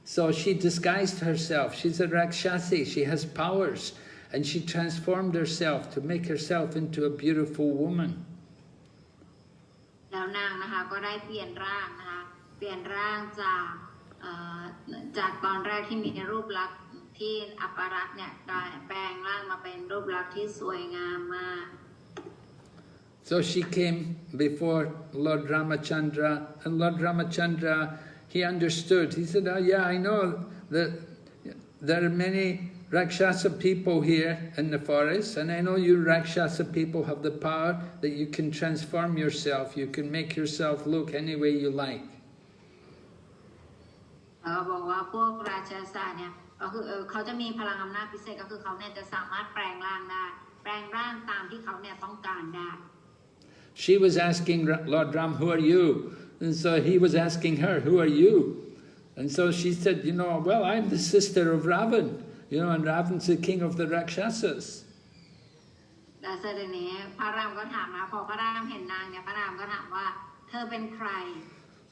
So she disguised herself. She's a Rakshasi, she has powers, and she transformed herself to make herself into a beautiful woman. แล้วนางนะคะก็ได้เปลี่ยนร่างนะคะเปลี่ยนร่างจากตอนแรกที่มีรูปลักษณ์ที่อัปรักษ์เนี่ยแปลงร่างมาเป็นรูปลักษณ์ที่สวยงามมาก So she came before Lord Ramachandra, and Lord Ramachandra, he understood. He said, oh yeah, I know that there are many Rakshasa people here in the forest, and I know you Rakshasa people have the power that you can transform yourself, you can make yourself look any way you like. บอกว่าพวกราชาศาสตร์เนี่ยก็คือเขาจะมีพลังอำนาจพิเศษก็คือเขาเนี่ยจะสามารถแปลงร่างได้แปลงร่างตามที่เขาเนี่ยต้องการได้ She was asking Lord Ram, who are you? And so he was asking her, who are you? And so she said, you know, well, I'm the sister of Ravan, you know, and Ravan's the king of the Rakshasas. แ แต่เสด็จนี้พระรามก็ถามนะพอพระรามเห็นนางเนี่ยพระรามก็ถามว่าเธอเป็นใคร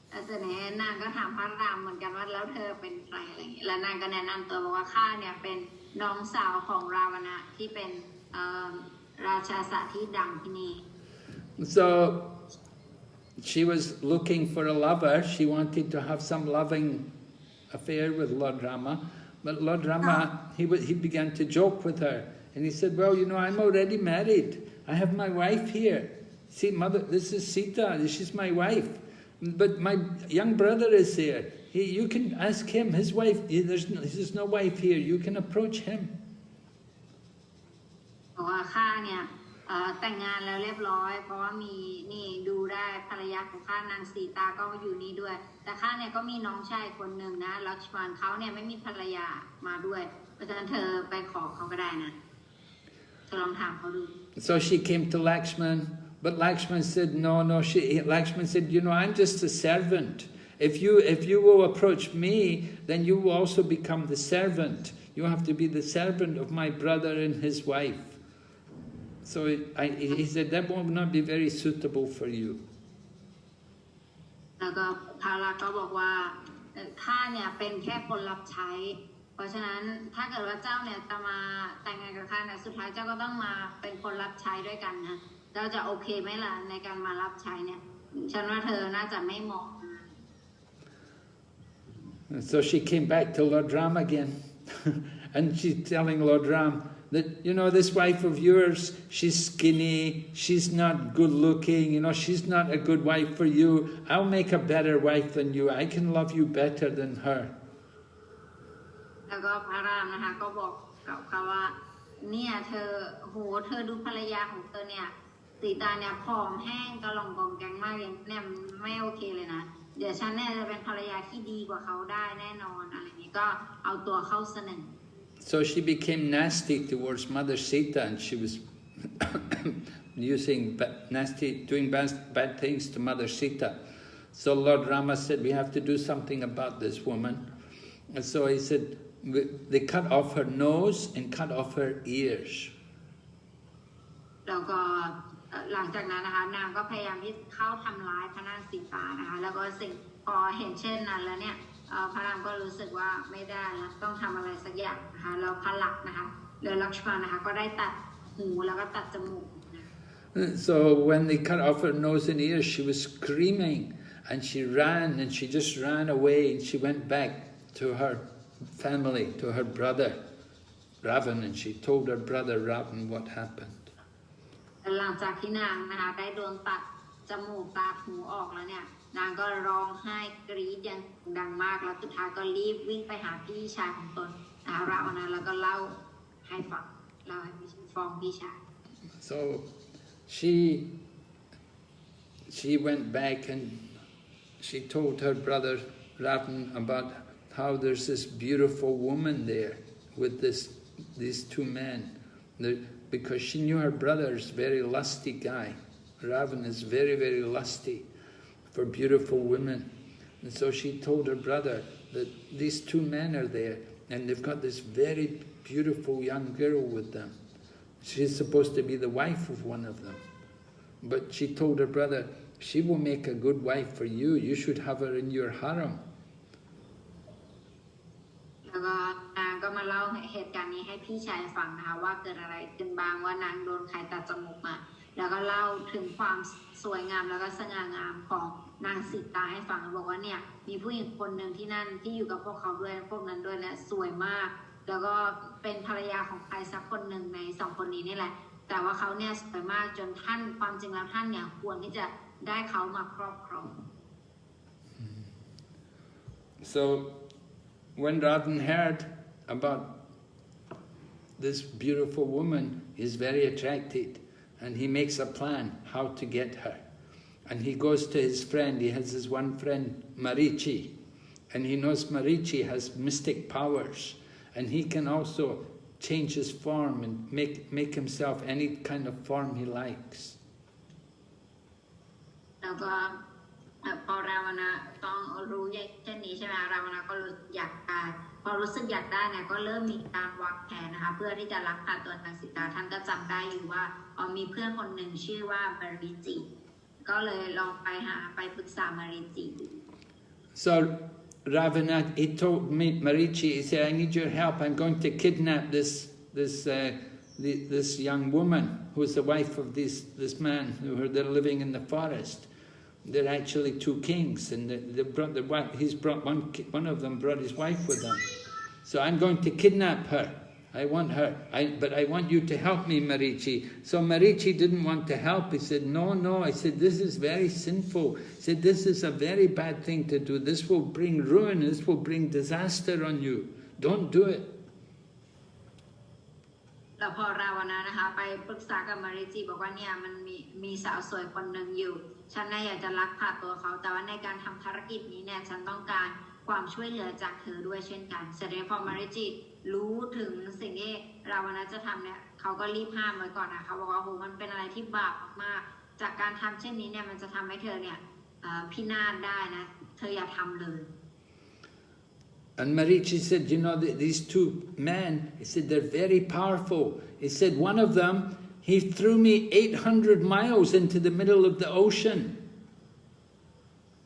แต่เสด็จนี้นางก็ถามพระรามเหมือนกันว่าแล้วเธอเป็นใครอะไรอย่างเงี้ยแล้วนางก็แนะนำตัวบอกว่าข้าเนี่ยเป็นน้องสาวของราวณะที่เป็นราชาสะที่ดังที่นี่ So she was looking for a lover. She wanted to have some loving affair with Lord Rama. But Lord Rama, he began to joke with her. And he said, well, you know, I'm already married. I have my wife here. See, mother, this is Sita. This is my wife. But my young brother is there. You can ask him, his wife. There's no wife here. You can approach him. บอกว่าข้าเนี่ยแต่งงานแล้วเรียบร้อยเพราะว่ามีนี่ดูได้ภรรยาของข้านางสีตาก็อยู่นี่ด้วยแต่ข้าเนี่ยก็มีน้องชายคนหนึ่งนะลักษมณเขาเนี่ยไม่มีภรรยามาด้วยเพราะฉะนั้นเธอไปขอเขาก็ได้นะเธอลองถามเขาดู So she came to Lakshman, but Lakshman said, no. Lakshman said, you know, I'm just a servant. If you will approach me, then you will also become the servant. You have to be the servant of my brother and his wife. So he said, that will not be very suitable for you. แล้วก็พาราก็บอกว่าข้าเนี่ยเป็นแค่คนรับใช้เพราะฉะนั้นถ้าเกิดว่าเจ้าเนี่ยจะมาแต่งงานกับข้าเนี่ยสุดท้ายเจ้าก็ต้องมาเป็นคนรับใช้ด้วยกันนะเจ้าจะโอเคไหมล่ะในการมารับใช้เนี่ยฉันว่าเธอน่าจะไม่เหมาะ So she came back to Lord Ram again and she's telling Lord Ram that, you know, this wife of yours, she's skinny, she's not good looking, you know, she's not a good wife for you. I'll make a better wife than you. I can love you better than her. แล้วก็พระรามนะคะก็บอกกับเขาว่าเนี่ยเธอดูภรรยาของเธอเนี่ยสีตาเนี่ยผอมแห้งกระหล่องกองแกงมากเนี่ยไม่โอเคเลยนะเดี๋ยวฉันเนี่ยจะเป็นภรรยาที่ดีกว่าเขาได้แน่นอนอะไรนี้ก็เอาตัวเข้าเสนอ So she became nasty towards Mother Sita and she was doing bad things to Mother Sita. So Lord Rama said, we have to do something about this woman. And so he said, they cut off her nose and cut off her ears. แล้วก็หลังจากนั้นนะคะนางก็พยายามที่เข้าทำร้ายพระนางสีตานะคะแล้วก็พอเห็นเช่นนั้นแล้วเนี่ยพระรามก็รู้สึกว่าไม่ได้แล้วต้องทำอะไรสักอย่างนะคะแล้วพระลักษณ์นะคะแล้วลักษมณนะคะก็ได้ตัดหูแล้วก็ตัดจมูก So when they cut off her nose and ears, she was screaming and she ran and she just ran away and she went back to her family, to her brother Ravan, and she told her brother Ravan what happened. หลังจากที่นางนะคะได้โดนตัดจมูกตัดหูออกแล้วเนี่ยนางก็ร้องไห้กรี๊ดอย่างดังมากแล้วสุดท้ายก็รีบวิ่งไปหาพี่ชายของตนราวนะแล้วก็เล่าให้ฟังเล่าให้ฟ้องพี่ชาย So she went back and she told her brother Ravan about how there's this beautiful woman there with these two men. Because she knew her brother is a very lusty guy. Ravan is very, very lusty for beautiful women. And so she told her brother that these two men are there and they've got this very beautiful young girl with them. She's supposed to be the wife of one of them. But she told her brother, she will make a good wife for you. You should have her in your harem. แล้วก็นางก็มาเล่าเหตุการณ์นี้ให้พี่ชายฟังนะคะว่าเกิดอะไรขึ้นบ้างว่านางโดนใครตัดจมูกมาแล้วก็เล่าถึงความสวยงามแล้วก็สง่างามของนางสีตาให้ฟังบอกว่าเนี่ยมีผู้หญิงคนหนึ่งที่นั่นที่อยู่กับพวกเขาด้วยพวกนั้นด้วยเนี่ยสวยมากแล้วก็เป็นภรรยาของใครสักคนหนึ่งในสองคนนี้นี่แหละแต่ว่าเขาเนี่ยสวยมากจนท่านความจริงแล้วท่านเนี่ยควรที่จะได้เขามาครอบครอง So when Ravan heard about this beautiful woman, he's very attracted and he makes a plan how to get her. And he goes to his friend, he has his one friend, Marichi, and he knows Marichi has mystic powers and he can also change his form and make himself any kind of form he likes. แล้วก็พอราวณะต้องรู้เช่นนี้ใช่ไหมราวณะก็อยาก พอรู้สึกอยากได้เนี่ยก็เริ่มมีการวางแผนนะคะเพื่อที่จะลักพาตัวนางสีตาท่านก็จำได้อยู่ว่ามีเพื่อนคนหนึ่งชื่อว่ามาริจิก็เลยลองไปปรึกษามาริจิ So Ravana, he told me, Marichi, he said, I need your help. I'm going to kidnap this young woman who is the wife of this man they're living in the forest. They're actually two kings, and he's brought one of them brought his wife with him. So I'm going to kidnap her. I want her, but I want you to help me, Marichi. So Marichi didn't want to help. He said, no. I said, this is very sinful. He said, this is a very bad thing to do. This will bring ruin. This will bring disaster on you. Don't do it. แล้วพอราวนานะคะไปปรึกษากับมาริจิบอกว่าเนี่ยมันมีสาวสวยคนหนึ่งอยู่ฉันน่ะอยากจะลักพาตัวเขาแต่ว่าในการทำภารกิจนี้เนี่ยฉันต้องการความช่วยเหลือจากเธอด้วยเช่นกันเสร็จแล้วพอมาริจิรู้ถึงสิ่งที่ราวนาจะทำเนี่ยเขาก็รีบห้ามไว้ก่อนนะเขาบอกว่าโหมันเป็นอะไรที่บาปมากๆจากการทำเช่นนี้เนี่ยมันจะทำให้เธอเนี่ยพินาศได้นะเธออย่าทำเลย And Marichi said, you know, these two men, he said, they're very powerful. He said, one of them, he threw me 800 miles into the middle of the ocean.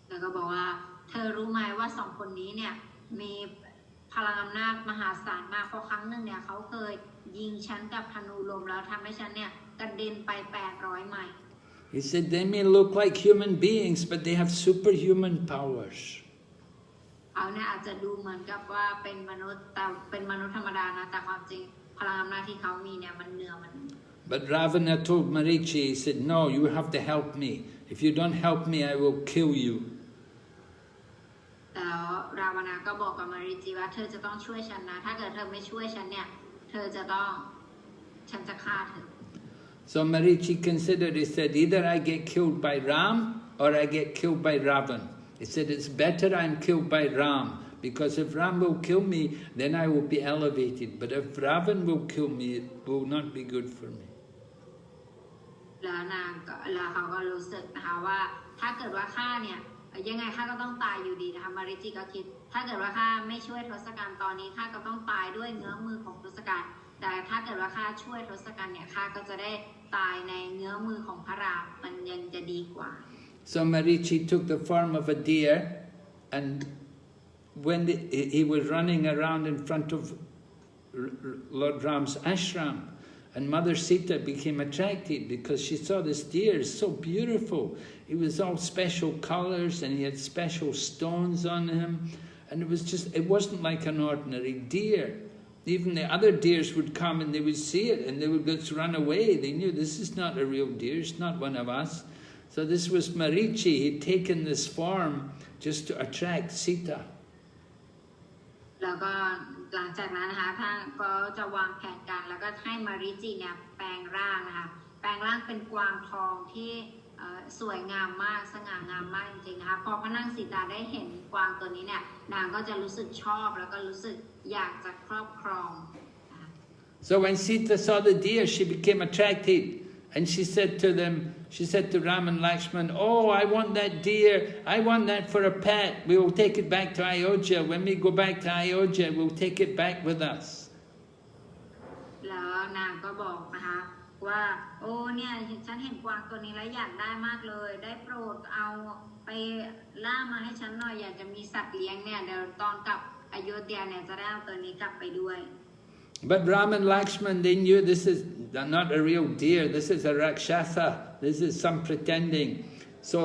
แล้วก็บอกว่าเธอรู้ไหมว่าสองคนนี้เนี่ยมีพลังอำนาจมหาศาลมากเพราะครั้งหนึ่งเนี่ยเขาเคยยิงฉันกับธนูลมแล้วทำให้ฉันเนี่ยกระเด็นไป800 ไมล์ He said, they may look like human beings, but they have superhuman powers. เขาเนี่ยอาจจะดูเหมือนกับว่าเป็นมนุษย์แต่เป็นมนุษย์ธรรมดานะแต่ความจริงพลังอำนาจที่เขามีเนี่ยมันเหนือมัน But Ravana told Marichi, he said, no, you have to help me. If you don't help me, I will kill you. แล้วราวนาก็บอกกับมาริจิว่าเธอจะต้องช่วยฉันนะถ้าเกิดเธอไม่ช่วยฉันเนี่ยเธอจะต้องฉันจะฆ่าเธอ So Marichi considered, he said, either I get killed by Ram or I get killed by Ravan. He said, it's better I'm killed by Ram, because if Ram will kill me, then I will be elevated. But if Ravan will kill me, it will not be good for me. แล้วเขาก็รู้สึกนะคะว่าถ้าเกิดว่าข้าเนี่ยยังไงข้าก็ต้องตายอยู่ดีนะคะมาริจิก็คิดถ้าเกิดว่าข้าไม่ช่วยทศกัณฐ์ตอนนี้ข้าก็ต้องตายด้วยเงื้อมือของทศกัณฐ์แต่ถ้าเกิดว่าข้าช่วยทศกัณฐ์เนี่ยข้าก็จะได้ตายในเงื้อมือของพระรามมันยังจะดีกว่า So Marichi took the form of a deer, and when he was running around in front of Lord Ram's ashram, and Mother Sita became attracted because she saw this deer, so beautiful. He was all special colors and he had special stones on him, and it wasn't like an ordinary deer. Even the other deers would come and they would see it and they would just run away. They knew this is not a real deer, it's not one of us. So this was Marichi. He'd taken this form just to attract Sita. แล้วก็หลังจากนั้นนะคะท่านก็จะวางแผนการแล้วก็ให้มาริจิเนี่ยแปลงร่างนะคะแปลงร่างเป็นกวางทองที่สวยงามมากสง่างามมากจริงๆนะคะพอพระนางสีตาได้เห็นกวางตัวนี้เนี่ยนางก็จะรู้สึกชอบแล้วก็รู้สึกอยากจะครอบครอง So when Sita saw the deer, she became attracted, and she said to them, she said to Ram and Lakshman, oh, I want that deer, I want that for a pet, we will take it back to Ayodhya, when we go back to Ayodhya, we'll take it back with us. แล้วนางก็บอกนะคะว่าโอ้เนี่ยฉันเห็นกวางตัวนี้แล้วอยากได้มากเลยได้โปรดเอาไปล่ามาให้ฉันหน่อยอยากจะมีสัตว์เลี้ยงเนี่ยเดี๋ยวตอนกลับอโยธยาเนี่ยจะได้เอาตัวนี้กลับไปด้วย But Ram and Lakshman, they knew this is not a real deer, this is a Rakshasa, this is some pretending. So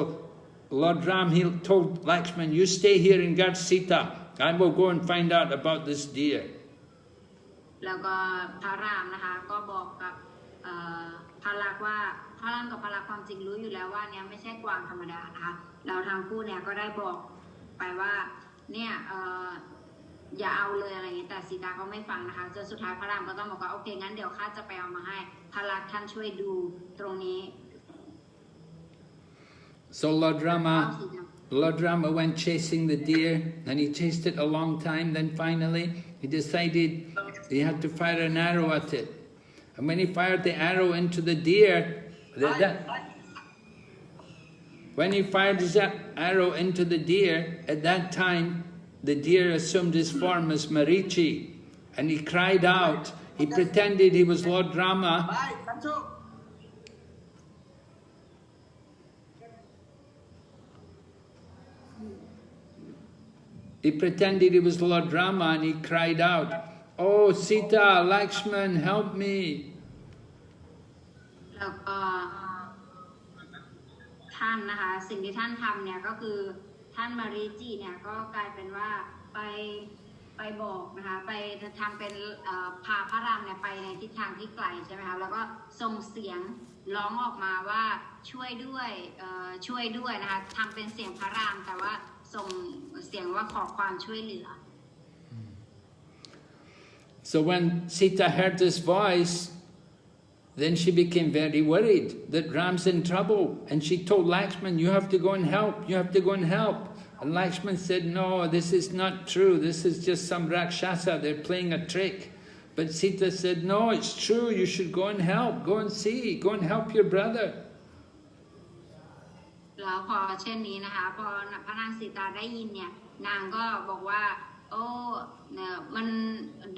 Lord Ram, he told Lakshman, you stay here and guard Sita, I will go and find out about this deer. แล้วก็พระรามนะคะก็บอกกับพระลักษณ์ว่าพระรามกับพระลักษณ์ความจริงรู้อยู่แล้วว่าเนี่ยไม่ใช่กวางธรรมดานะคะแล้วทางคู่เนี่ยก็ได้บอกไปว่าเนี่ยอย่าเอาเลยอะไรอย่างนี้แต่สีตาก็ไม่ฟังนะคะจนสุดท้ายพระรามก็ต้องบอกว่าโอเคงั้นเดี๋ยวข้าจะไปเอามาให้พระลักษณ์ท่านช่วยดูตรงนี้ So Lord Rama went chasing the deer, and he chased it a long time. Then finally he decided he had to fire an arrow at it. And when he fired the arrow into the deer, when he fired his arrow into the deer, at that time the deer assumed his form as Marichi, and he cried out. He pretended he was Lord Rama. He pretended he was Lord Rama, and he cried out, "Oh, Sita, Lakshman, help me!" แล้วก็ท่านนะคะสิ่งที่ท่านทำเนี่ยก็คือท่านมาริจิเนี่ยก็กลายเป็นว่าไปบอกนะคะไปทำเป็นพาพระรามเนี่ยไปในทิศทางที่ไกลใช่ไหมคะแล้วก็ส่งเสียงร้องออกมาว่าช่วยด้วยนะคะทำเป็นเสียงพระรามแต่ว่าส่งเสียงว่าขอความช่วยเหลือ So when Sita heard this voice, then she became very worried that Ram's in trouble, and she told Lakshman, "You have to go and help, you have to go and help." And Lakshman said, "No, this is not true, this is just some Rakshasa, they're playing a trick." But Sita said, "No, it's true, you should go and help, go and see, go and help your brother." แล้วพอเช่นนี้นะคะพอพระนางสีตาได้ยินเนี่ยนางก็บอกว่าโอ้เนี่ยมัน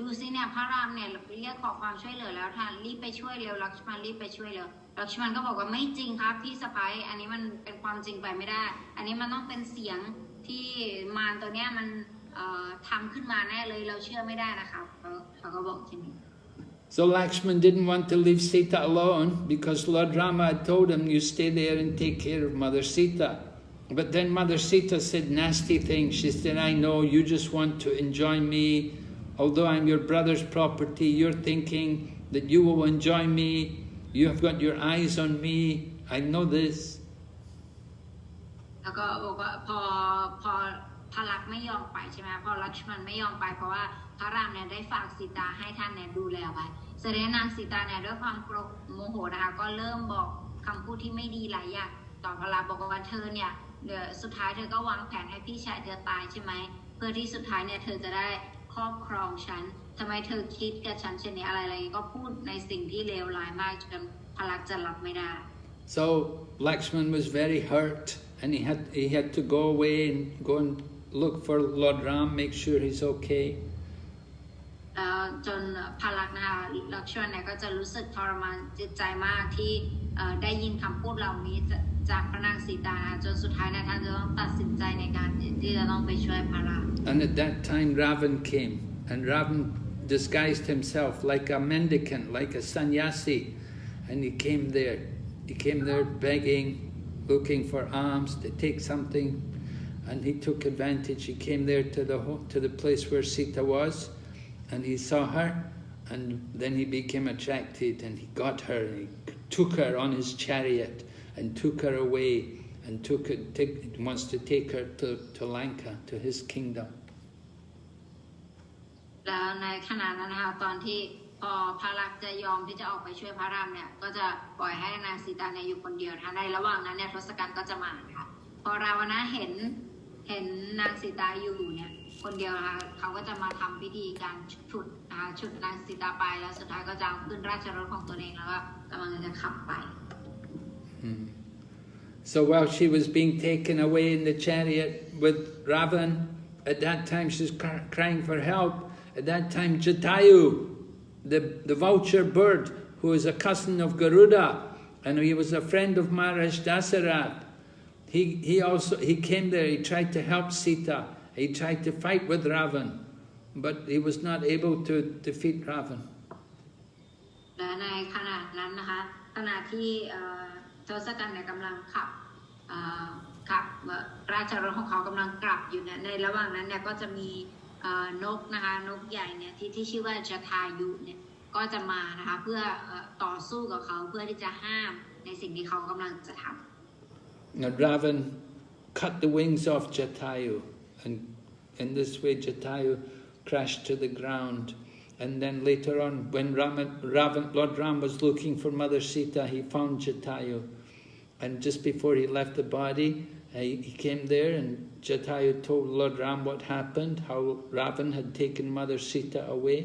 ดูสิเนี่ยพระรามเนี่ยเรียกขอความช่วยเหลือแล้วท่านรีบไปช่วยเร็วลักษมณรีบไปช่วยเร็วลักษมณก็บอกว่าไม่จริงครับพี่สะใภ้อันนี้มันเป็นความจริงไปไม่ได้อันนี้มันต้องเป็นเสียงที่มารตัวเนี้ยมันทำขึ้นมาแน่เลยเราเชื่อไม่ได้นะคะเขาก็บอกเช่นนี้ So Lakshman didn't want to leave Sita alone because Lord Rama had told him, "You stay there and take care of Mother Sita." But then Mother Sita said nasty things. She said, "I know you just want to enjoy me. Although I'm your brother's property, you're thinking that you will enjoy me. You have got your eyes on me. I know this." แล้วก็บอกว่าพอพระลักษมณ์ไม่ยอมไปใช่ไหมพอลักษมณไม่ยอมไปเพราะว่าพระรามเนี่ยได้ฝากสีตาให้ท่านเนี่ยดูแลไว้แสดงนางสีตาเนี่ยด้วยความโกรธโมโหนะคะก็เริ่มบอกคำพูดที่ไม่ดีหลายอย่างต่อพระลักษมณ์บอกว่าเธอเนี่ยเดี๋ยวสุดท้ายเธอก็วางแผนให้พี่ชายเธอตายใช่ไหมเพื่อที่สุดท้ายเนี่ยเธอจะได้ครอบครองฉันทำไมเธอคิดกับฉันเช่นนี้อะไรก็พูดในสิ่งที่เลวร้ายมากจนพระลักษมณ์จะรับไม่ได้ So Lakshman was very hurt, and he had to go away and go and look for Lord Ram, make sure he's okay. จนพระลักษมณ์นะคะลักษมณเนี่ยก็จะรู้สึกทรมานจิตใจมากที่ได้ยินคำพูดเหล่านี้จากพระนางสีตาจนสุดท้ายเนี่ยท่านจะต้องตัดสินใจในการที่จะต้องไปช่วยพระราม And at that time Ravan came, and Ravan disguised himself like a mendicant, like a sannyasi, and he came there begging, looking for alms to take something, and he took advantage. He came there to the place where Sita was, and he saw her, and then he became attracted, and he got her, and he took her on his chariot and took her away, and wants to take her to Lanka, to his kingdom. แล้วในขณะนั้นนะคะตอนที่พอพระลักษมณ์จะยอมที่จะออกไปช่วยพระรามเนี่ยก็จะปล่อยให้นางสีตาเนี่ยอยู่คนเดียวในระหว่างนั้นเนี่ยทศกัณฐ์ก็จะมาค่ะพอราวนะเห็นนางสีตาอยู่เนี่ยคนเดียวนะคะเขาก็จะมาทำพิธีการฉุดนางสีตาไปแล้วสุดท้ายก็จะขึ้นราชรถของตัวเองแล้วก็กำลังจะขับไป So while she was being taken away in the chariot with Ravan, at that time she's crying for help. At that time Jatayu, the vulture bird, who is a cousin of Garuda, and he was a friend of Maharaj Dasarath, he came there. He tried to help Sita. He tried to fight with Ravan, but he was not able to defeat Ravan. และในขณะนั้นนะคะขณะที่ทศกัณฐ์เนี่ยกำลังขับราชรถของเขากำลังกลับอยู่เนี่ยในระหว่างนั้นเนี่ยก็จะมีนกนะคะนกใหญ่เนี่ยที่ชื่อว่าจทายุเนี่ยก็จะมานะคะเพื่อต่อสู้กับเขาเพื่อที่จะห้ามในสิ่งที่เขากำลังจะทำ Now Ravan cut the wings off Jatayu, and in this way Jatayu crashed to the ground. And then later on, when Lord Ram was looking for Mother Sita, he found Jatayu. And just before he left the body, he came there, and Jatayu told Lord Ram what happened, how Ravan had taken Mother Sita away.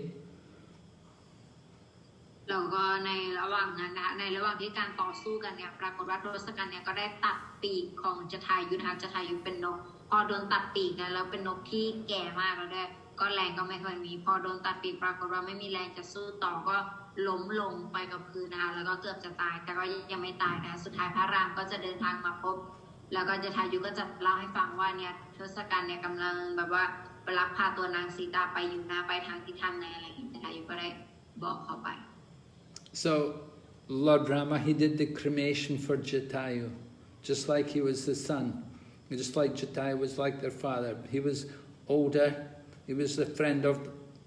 แล้วก็ในระหว่างนั้นนะในระหว่างที่การต่อสู้กันเนี่ยปรากฏว่าทศกัณฐ์เนี่ยก็ได้ตัดปีกของจทายุนะคะจทายุเป็นนก พอโดนตัดปีกนะแล้วเป็นนกที่แก่มากแล้วด้วยก็แรงก็ไม่ค่อยมีพอโดนตัดปีกปรากฏว่าไม่มีแรงจะสู้ต่อก็ล้มลงไปกับพื้นนะคะแล้วก็เกือบจะตายแต่ก็ยังไม่ตายนะสุดท้ายพระรามก็จะเดินทางมาพบแล้วก็เจทายุก็จะเล่าให้ฟังว่าเนี่ยทศกัณฐ์เนี่ยกำลังแบบว่าไปลักพาตัวนางสีตาไปอยู่นะไปทางทิศทางไหนอะไรอย่างเงี้ยเจทายุก็ได้บอกเขาไป So Lord Rama, he did the cremation for Jatayu, just like he was the son, just like Jatayu was like their father. He was older, he was the friend of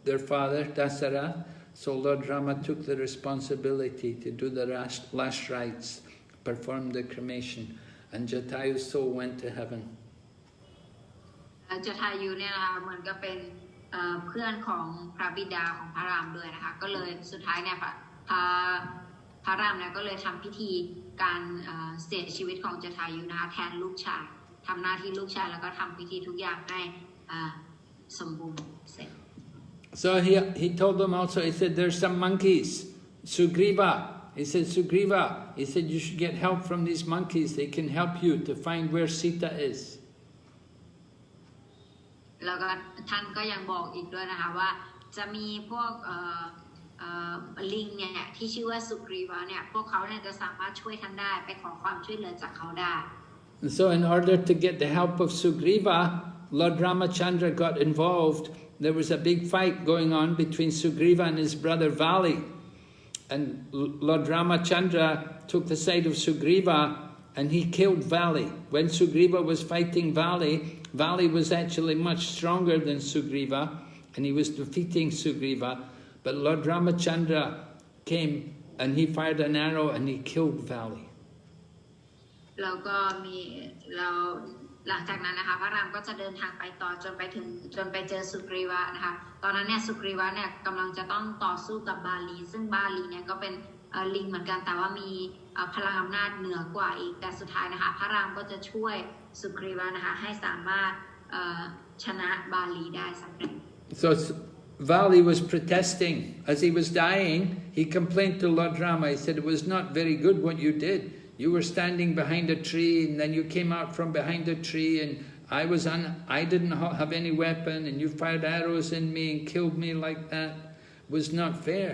their father, Dasarath, so Lord Rama took the responsibility to do the last rites, perform the cremation, and Jatayu's soul went to heaven. จทายุเนี่ยนะคะเหมือนกับเป็นเพื่อนของพระบิดาของพระรามด้วยนะคะก็เลยสุดท้ายเนี่ยพระรามเนี่ยก็เลยทำพิธีการเสียชีวิตของจทายุนะคะแทนลูกชายทำหน้าที่ลูกชายแล้วก็ทำพิธีทุกอย่างให้สมบูรณ์เสร็จ So he told them also, he said, there's some monkeys, Sugriva. He said, Sugriva, he said, you should get help from these monkeys. They can help you to find where Sita is. แล้วก็ท่านก็ยังบอกอีกด้วยนะคะว่าจะมีพวกลิงเนี่ยที่ชื่อว่าสุกรีวะเนี่ยพวกเขาเนี่ยจะสามารถช่วยท่านได้ไปขอความช่วยเหลือจากเขาได้ And so in order to get the help of Sugriva, Lord Ramachandra got involved. There was a big fight going on between Sugriva and his brother Vali. And Lord Ramachandra took the side of Sugriva and he killed Vali. When Sugriva was fighting Vali, Vali was actually much stronger than Sugriva and he was defeating Sugriva. But Lord Ramachandra came and he fired an arrow and he killed Vali. แล้วก็มีเราหลังจากนั้นนะคะพระรามก็จะเดินทางไปต่อจนไปเจอสุกรีวะนะคะตอนนั้นเนี่ยสุกรีวะเนี่ยกำลังจะต้องต่อสู้กับบาลีซึ่งบาลีเนี่ยก็เป็นลิงเหมือนกันแต่ว่ามีพลังอำนาจเหนือกว่าอีกแต่สุดท้ายนะคะพระรามก็จะช่วยสุกรีวะนะคะให้สามารถชนะบาลีได้สำเร็จ So Vali was protesting. As he was dying, he complained to Lord Rama. He said, it was not very good what you did. You were standing behind a tree and then you came out from behind a tree and I didn't have any weapon and you fired arrows in me and killed me like that. It was not fair.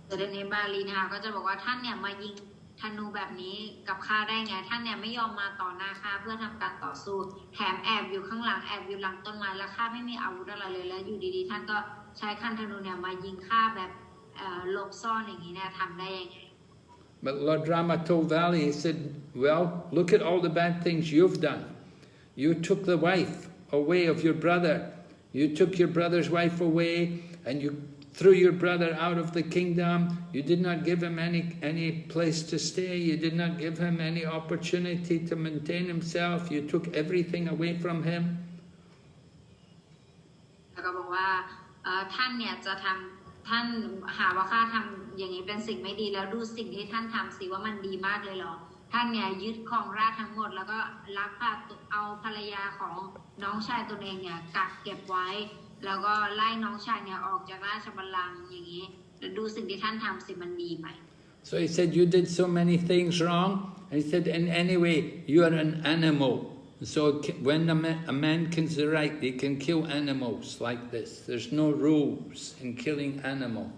แต่ในบาลีนะคะก็จะบอกว่าท่านเนี่ยมายิงธนูแบบนี้กับข้าได้ไงท่านเนี่ยไม่ยอมมาต่อหน้าข้าเพื่อทำการต่อสู้แถมแอบอยู่ข้างหลังแอบอยู่หลังต้นไม้แล้วข้าไม่มีอาวุธอะไรเลยแล้วอยู่ดีๆท่านก็ใช้คันธนูเนี่ยมายิงข้าแบบหลบซ่อนอย่างนี้เนี่ยทำได้ยังไง But Lord Rama told Vali, he said, well, look at all the bad things you've done. You took the wife away of your brother. You took your brother's wife away and you threw your brother out of the kingdom. You did not give him any place to stay. You did not give him any opportunity to maintain himself. You took everything away from him. แล้วก็บอกว่าท่านเนี่ยจะทำท่านหาว่าข้าทำอย่างนี้เป็นสิ่งไม่ดีแล้วดูสิ่งที่ท่านทำสิว่ามันดีมากเลยเหรอท่านเนี่ยยึดครองราชทั้งหมดแล้วก็ลักพาเอาภรรยาของน้องชายตนเองเนี่ยกักเก็บไว้แล้วก็ไล่น้องชายเนี่ยออกจากราชบัลลังก์อย่างนี้แล้วดูสิ่งที่ท่านทำสิมันดีไหม So he said, you did so many things wrong. And he said, in any way, you are an animal. So when a man kills the right, he can kill animals like this. There's no rules in killing animals.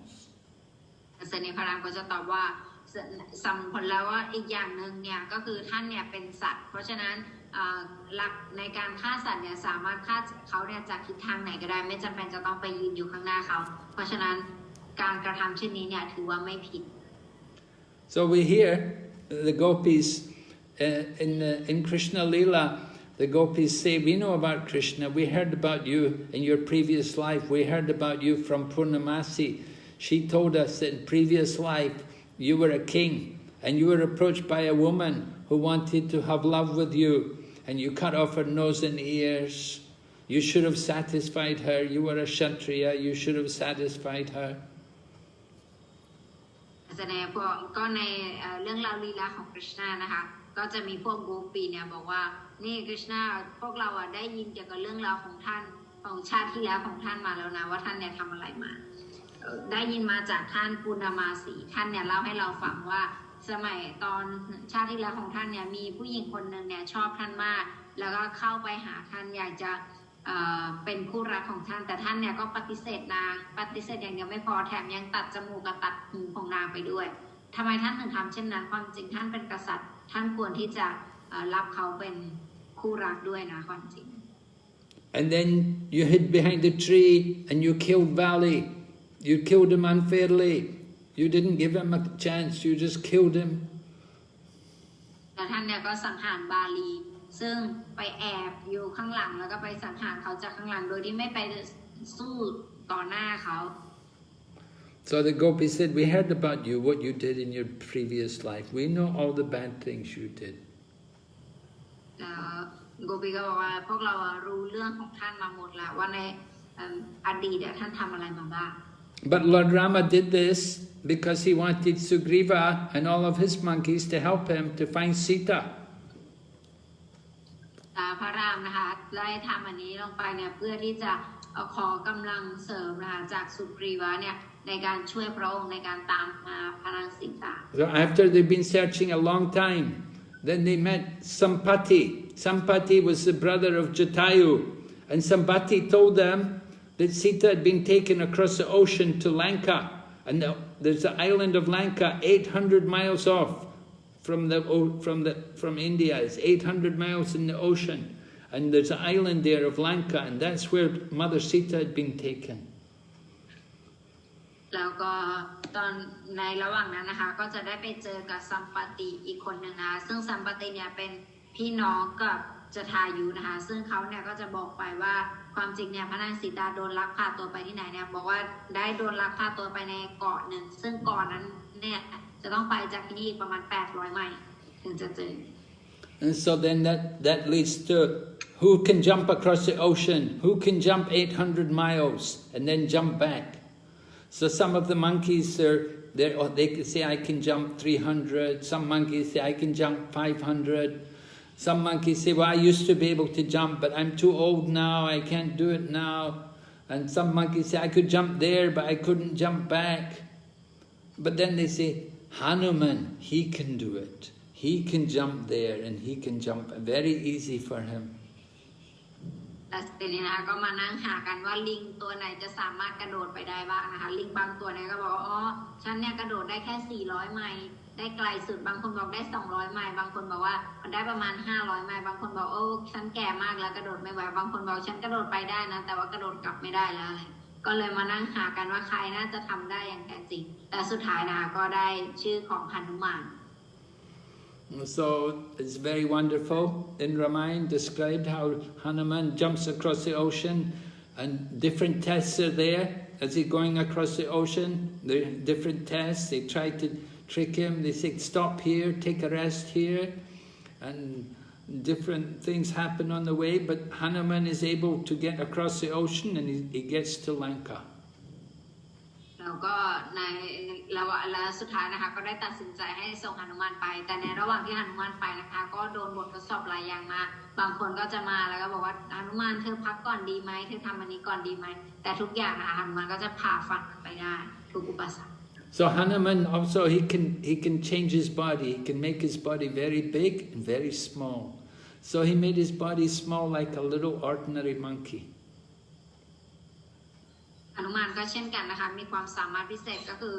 เสนีพระรามก็จะตอบว่าสำผลแล้วว่าอีกอย่างหนึ่งเนี่ยก็คือท่านเนี่ยเป็นสัตว์เพราะฉะนั้นหลักในการฆ่าสัตว์เนี่ยสามารถฆ่าเขาเนี่ยจากทิศทางไหนก็ได้ไม่จำเป็นจะต้องไปยืนอยู่ข้างหน้าเขาเพราะฉะนั้นการกระทำเช่นนี้เนี่ยถือว่าไม่ผิด So we hear the gopis in Krishna Lila, the gopis say, we know about Krishna, we heard about you in your previous life, we heard about you from Purnamasi. She told us that in previous life you were a king and you were approached by a woman who wanted to have love with you and you cut off her nose and ears. You should have satisfied her. You were a Kshatriya, you should have satisfied her. แสดงก็ในเรื่องราวลีลาของกฤษณานะคะก็จะมีพวกโกปีเนี่ยบอกว่านี่กฤษณาพวกเราได้ยินเกี่ยวกับเรื่องราวของท่านของชาติที่แล้วของท่านมาแล้วนะว่าท่านเนี่ยทำอะไรมาได้ยินมาจากท่านปุณมาสีท่านเนี่ยเล่าให้เราฟังว่าสมัยตอนชาติที่แล้วของท่านเนี่ยมีผู้หญิงคนหนึ่งเนี่ยชอบท่านมาก แล้วก็เข้าไปหาท่านอยากจะเป็นคู่รักของท่านแต่ท่านเนี่ยก็ปฏิเสธนางปฏิเสธอย่างเดียวไม่พอแถมยังตัดจมูกกับตัดหูของนางไปด้วยทำไมท่านถึงทำเช่นนั้นความจริงท่านเป็นกษัตริย์ท่านควรที่จะรับเขาเป็นคู่รักด้วยนะความจริง And then you hid behind the tree and you killed Valley. You killed him unfairly. You didn't give him a chance. You just killed him. แต่ท่านเนี่ยก็สังหารบาลีซึ่งไปแอบอยู่ข้างหลังแล้วก็ไปสังหารเขาจากข้างหลังโดยที่ไม่ไปสู้ต่อหน้าเขา So the gopi said, we heard about you, what you did in your previous life. We know all the bad things you did. โกปีก็บอกว่าพวกเรารู้เรื่องของท่านมาหมดแล้วว่าในอดีตท่านทำอะไรมาบ้าง But Lord Rama did this because he wanted Sugriva and all of his monkeys to help him to find Sita. พระรามนะคะได้ทำอันนี้ลงไปเนี่ยเพื่อที่จะขอกำลังเสริมนะคะจากสุกรีวะเนี่ยในการช่วยพระองค์ในการตามหาพระนางสีตา So after they've been searching a long time, then they met Sampati. Sampati was the brother of Jatayu, and Sampati told them that Sita had been taken across the ocean to Lanka, and there's the island of Lanka 800 miles off from India. It's 800 miles in the ocean, and there's an island there of Lanka, and that's where Mother Sita had been taken. แล้วก็ตอนในระหว่างนั้นนะคะก็จะได้ไปเจอกับสัมปติอีกคนหนึ่งนะคะซึ่งสัมปติเนี่ยเป็นพี่น้องกับจทายุนะคะซึ่งเขาเนี่ยก็จะบอกไปว่าความจริงเนี่ยพระนางสีตาโดนลักพาตัวไปที่ไหนเนี่ยบอกว่าได้โดนลักพาตัวไปในเกาะหนึ่งซึ่งเกาะนั้นเนี่ยจะต้องไปจากที่นี่ประมาณ800 ไมล์ถึงจะเจอ And so then that leads to who can jump across the ocean, who can jump 800 miles and then jump back. So some of the monkeys they can say I can jump 300, some monkeys say I can jump 500, some monkeys say well I used to be able to jump but I'm too old now, I can't do it now, and some monkeys say I could jump there but I couldn't jump back. But then they say Hanuman, he can do it, he can jump there and he can jump, very easy for him. แต่ทีนี้นะคะก็มานั่งหากันว่าลิงตัวไหนจะสามารถกระโดดไปได้บ้างนะคะลิงบางตัวเนี่ยก็บอกว่าอ๋อฉันเนี่ยกระโดดได้แค่400 ไมล์ได้ไกลสุดบางคนบอกได้200 ไมล์บางคนบอกว่ามันได้ประมาณ500 ไมล์บางคนบอกโอ้ฉันแก่มากแล้วกระโดดไม่ไหวบางคนบอกฉันกระโดดไปได้นะแต่ว่ากระโดดกลับไม่ได้แล้วอะไรก็เลยมานั่งหากันว่าใครน่าจะทำได้อย่างแท้จริงแต่สุดท้ายนะคะก็ได้ชื่อของหนุมาน So it's very wonderful. In Ramayana described how Hanuman jumps across the ocean and different tests are there as he's going across the ocean. There are different tests. They try to trick him. They say stop here, take a rest here, and different things happen on the way. But Hanuman is able to get across the ocean and he gets to Lanka. แล้วก็ในและสุดท้ายนะคะก็ได้ตัดสินใจให้ส่งหนุมานไปแต่ในระหว่างที่หนุมานไปนะคะก็โดนบททดสอบหลายอย่างมาบางคนก็จะมาแล้วก็บอกว่าหนุมานเธอพักก่อนดีไหมเธอทำอันนี้ก่อนดีไหมแต่ทุกอย่างนะคะหนุมานก็จะผ่าฟันไปได้ทุกอุปสรรค So Hanuman also he can change his body. He can make his body very big and very small. So he made his body small like a little ordinary monkey. หนุมานก็เช่นกันนะคะมีความสามารถพิเศษก็คือ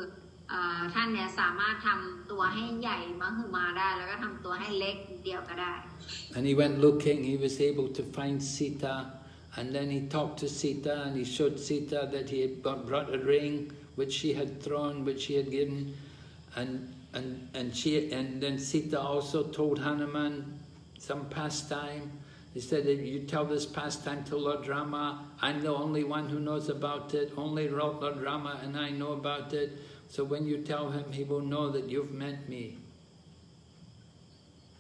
ท่านเนี่ยสามารถทำตัวให้ใหญ่มหึมาได้แล้วก็ทำตัวให้เล็กเดียวก็ได้ And he went looking, he was able to find Sita, and then he talked to Sita and he showed Sita that he had brought a ring which she had thrown, which she had given, and then Sita also told Hanuman some pastime. He said, if you tell this pastime to Lord Rama, I'm the only one who knows about it, only Lord Rama and I know about it. So when you tell him, he will know that you've met me.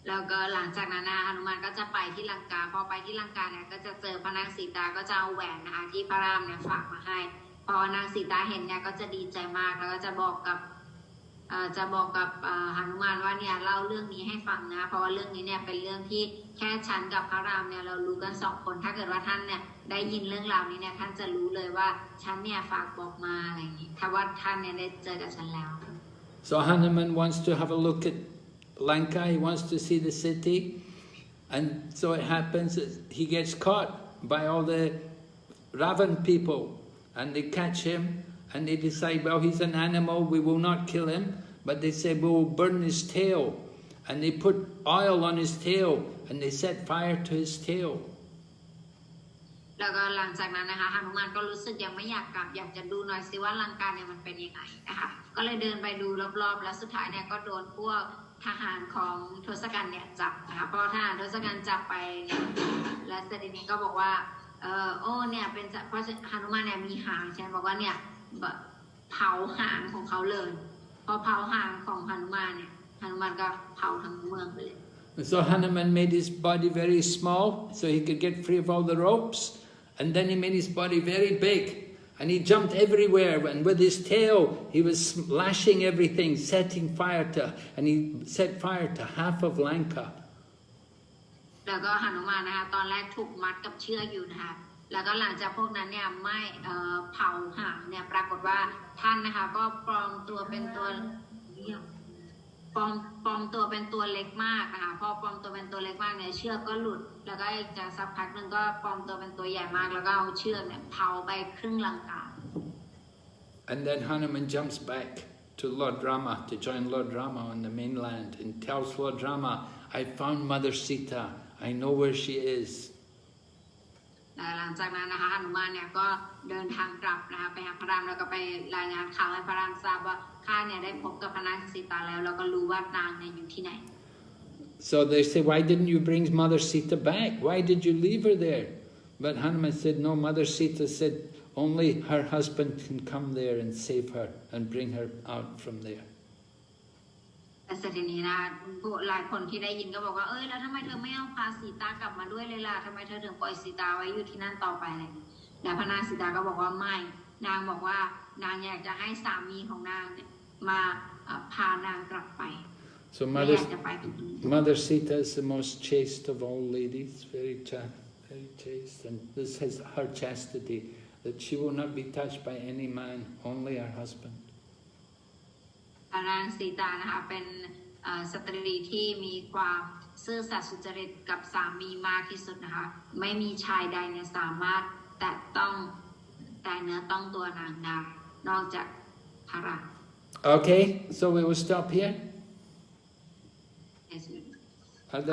แล้วก็หลังจากนั้นหนุมานก็จะไปที่ลังกาพอไปที่ลังกาเนี่ยก็จะเจอพระนางสีตาก็จะเอาแหวนนะคะที่พระรามเนี่ยฝากมาให้พอนางสีตาเห็นเนี่ยก็จะดีใจมากแล้วก็จะบอกกับหนุมานว่าเนี่ยเล่าเรื่องนี้ให้ฟังนะเพราะว่าเรื่องนี้เนี่ยเป็นเรื่องที่แค่ฉันกับพระรามเนี่ยเรารู้กัน2 คนถ้าเกิดว่าท่านเนี่ยได้ยินเรื่องราวนี้เนี่ยท่านจะรู้เลยว่าฉันเนี่ยฝากบอกมาอะไรอย่างนี้ถ้าว่าท่านเนี่ยได้เจอกับฉันแล้ว So Hanuman wants to have a look at Lanka, he wants to see the city, And so it happens that he gets caught by all the Ravan people, and they catch him, and they decide, well, he's an animal, we will not kill him, but they say, we will burn his tail. And they put oil on his tail, and they set fire to his tail. แล้วก็หลังจากนั้นนะคะหนุมานก็รู้สึกยังไม่อยากกลับอยากจะดูหน่อยสิว่าลังกาเนี่ยมันเป็นยังไงนะคะก็เลยเดินไปดูรอบๆแล้วสุดท้ายเนี่ยก็โดนพวกทหารของทศกัณฐ์เนี่ยจับนะคะพอทหารทศกัณฐ์จับไปเนี่ยและเสด็จนี้ก็บอกว่าโอ้เนี่ยเป็นเพราะหนุมานเนี่ยมีหางใช่ไหมบอกว่าเนี่ยเผาหางของเขาเลยพอเผาหางของหนุมานเนี่ยหนุมานก็เผาทั้งเมืองไปเลย So Hanuman made his body very small so he could get free of all the ropes, and then he made his body very big, and he jumped everywhere, and with his tail he was slashing everything, setting fire to, and he set fire to half of Lanka. แล้วก็หนุมานนะคะตอนแรกถูกมัดกับเชือกอยู่นะคะแล้วก็หลังจากพวกนั้นเนี่ยไม่เผาหางเนี่ยปรากฏว่าท่านนะคะก็ปลอมตัวเป็นตัวปลอมตัวเป็นตัวเล็กมากนะคะพอปลอมตัวเป็นตัวเล็กมากเนี่ยเชือกก็หลุดแล้วก็อีกจากสักพักหนึ่งก็ปลอมตัวเป็นตัวใหญ่มากแล้วก็เอาเชือกเนี่ยเผาไปครึ่งลังกา And then Hanuman jumps back to Lord Rama to join Lord Rama on the mainland and tells Lord Rama, I found Mother Sita, I know where she is. หลังจากนั้นนะคะหนุมานเนี่ยก็เดินทางกลับนะคะไปหาพระรามแล้วก็ไปรายงานข่าวให้พระรามทราบว่าข้าเนี่ยได้พบกับพระนางสีตาแล้วแล้วก็รู้ว่านางเนี่ยอยู่ที่ไหน So they say, why didn't you bring Mother Sita back? Why did you leave her there? But Hanuman said, no, Mother Sita said, only her husband can come there and save her and bring her out from there. แต่เสร็จทีนี้นะหลายคนที่ได้ยินก็บอกว่าแล้วทำไมเธอไม่เอาพาสีตากลับมาด้วยเลยล่ะทำไมเธอถึงปล่อยสีตาไว้อยู่ที่นั่นต่อไปเลยแล้วพระนางสีตาก็บอกว่าไม่นางบอกว่านางอยากจะให้สามีของนางเนี่ยมาพานางกลับไป So Mother Sita is the most chaste of all ladies, very chaste, and this is her chastity, that she will not be touched by any man, only her husband. พระนางสีตานะคะเป็นสตรีที่มีความซื่อสัตย์สุจริตกับสามีมากที่สุดนะคะไม่มีชายใดเนี่ยสามารถแตะต้องแต่เนื้อต้องตัวนางได้นอกจากพระราม Okay, so we will stop here.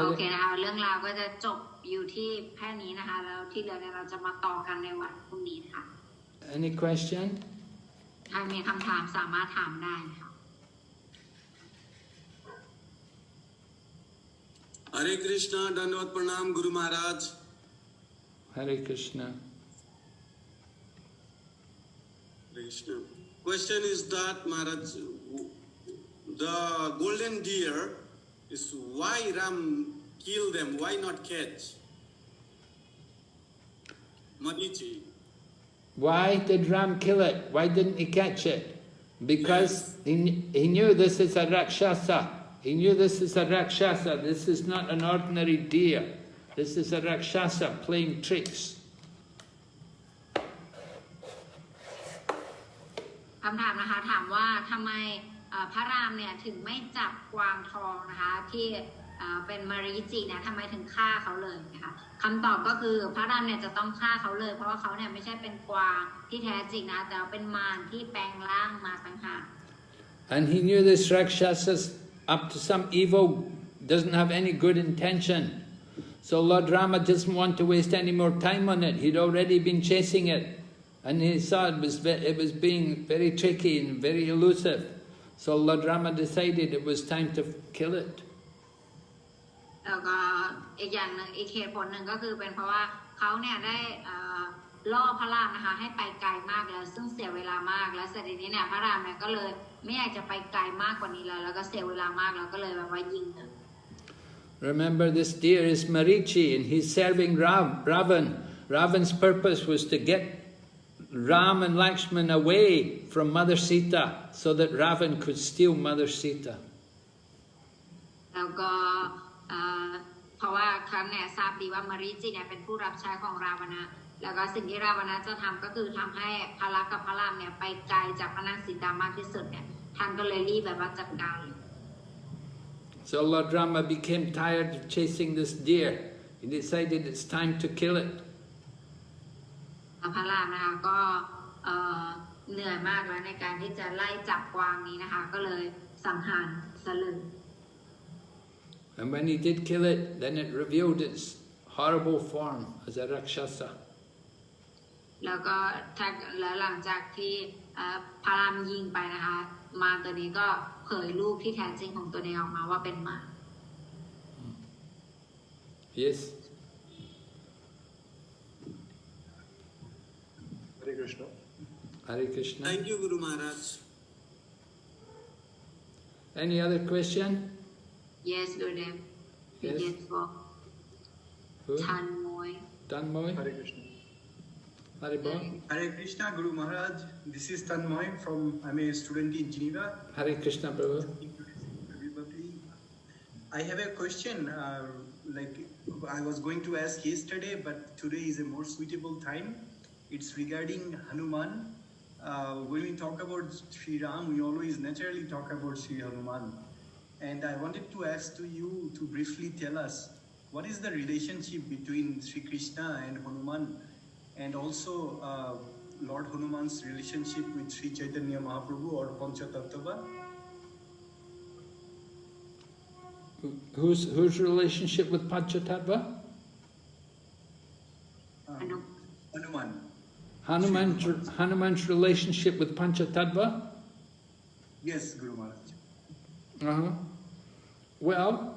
โอเคนะคะเรื่องราวก็จะจบอยู่ที่แค่นี้นะคะแล้วที่เหลือเนี่ยเราจะมาต่อกันในวันพรุ่งนี้นะคะ Any question? ถ้ามีคำถามสามารถถามได้นะคะ Hare Krishna, Dandavat Pranam, Guru Maharaj. Hare Krishna. Krishna. Question is that, Maharaj, the golden deer is why Ram kill them, why not catch? Marichi. Why did Ram kill it? Why didn't he catch it? Because he knew this is a Rakshasa. He knew this is a Rakshasa. This is not an ordinary deer. This is a Rakshasa playing tricks. คำถามนะคะถามว่าทำไมพระรามเนี่ยถึงไม่จับกวางทองนะคะที่เป็นมารีจิเนี่ยทำไมถึงฆ่าเขาเลยนะคะคำตอบก็คือพระรามเนี่ยจะต้องฆ่าเขาเลยเพราะว่าเขาเนี่ยไม่ใช่เป็นกวางที่แท้จริงนะแต่เป็นมารที่แปลงร่างมาต่างหาก And he knew this Rakshasas up to some evil, doesn't have any good intention. So Lord Rama doesn't want to waste any more time on it. He'd already been chasing it. And he saw it was being very tricky and very elusive. So Lord Rama decided it was time to kill it. แล้วก็อีกอย่างหนึ่งอีกเหตุผลหนึ่งก็คือเป็นเพราะว่าเขาเนี่ยได้ล่อพระรามนะคะให้ไปไกลมากแล้วซึ่งเสียเวลามากแล้วเสร็จทีนี้เนี่ยพระรามเนี่ยก็เลยไม่อยากจะไปไกลมากกว่านี้แล้วก็เสียเวลามากแล้วก็เลยแบบว่ายิงเลย Remember, this deer is Marichi and he's serving Ravan. Ravan's purpose was to get Ram and Lakshman away from Mother Sita so that Ravan could steal Mother Sita. แล้วก็เพราะว่าเขาเนี่ยทราบดีว่ามารีจิเนี่ยเป็นผู้รับใช้ของราวนะแล้วก็สิ่งที่ราวนะจะทำก็คือทำให้พระลักษณ์กับพระรามเนี่ยไปไกลจากพระนางสีตามากที่สุดเนี่ยท่านก็เลยรีบแบบว่าจัดการ So Lord Rama became tired of chasing this deer he decided it's time to kill it. พระรามนะคะก็เหนื่อยมากแล้วในการที่จะไล่จับกวางนี้นะคะก็เลยสังหารซะเลย And when he did kill it, then it revealed its horrible form as a rakshasa. แล้วก็แล้วหลังจากที่พระรามยิงไปนะคะมารตัวนี้ก็เผยรูปที่แท้จริงของตัวเองออกมาว่าเป็นมาร Yes. Hare Krishna. Hare Krishna. Thank you, Guru Maharaj. Any other question? Yes Gurudev Yes. Yes for Who? Chan Moy Tanmoy? Hare Krishna. Haribol? Hare Krishna, Guru Maharaj. This is Tanmoy from, I'm a student in Geneva. Hare Krishna, Prabhu. I have a question, like I was going to ask yesterday, but today is a more suitable time. It's regarding Hanuman. When we talk about Sri Ram, we always naturally talk about Sri Hanuman. And I wanted to ask to you to briefly tell us, what is the relationship between Sri Krishna and Hanuman? And also Lord Hanuman's relationship with Sri Chaitanya Mahaprabhu or Panchatattva? Whose relationship with Panchatattva? Hanuman. Hanuman's relationship with Panchatattva? Yes, Guru Maharaj. Uh-huh. Well,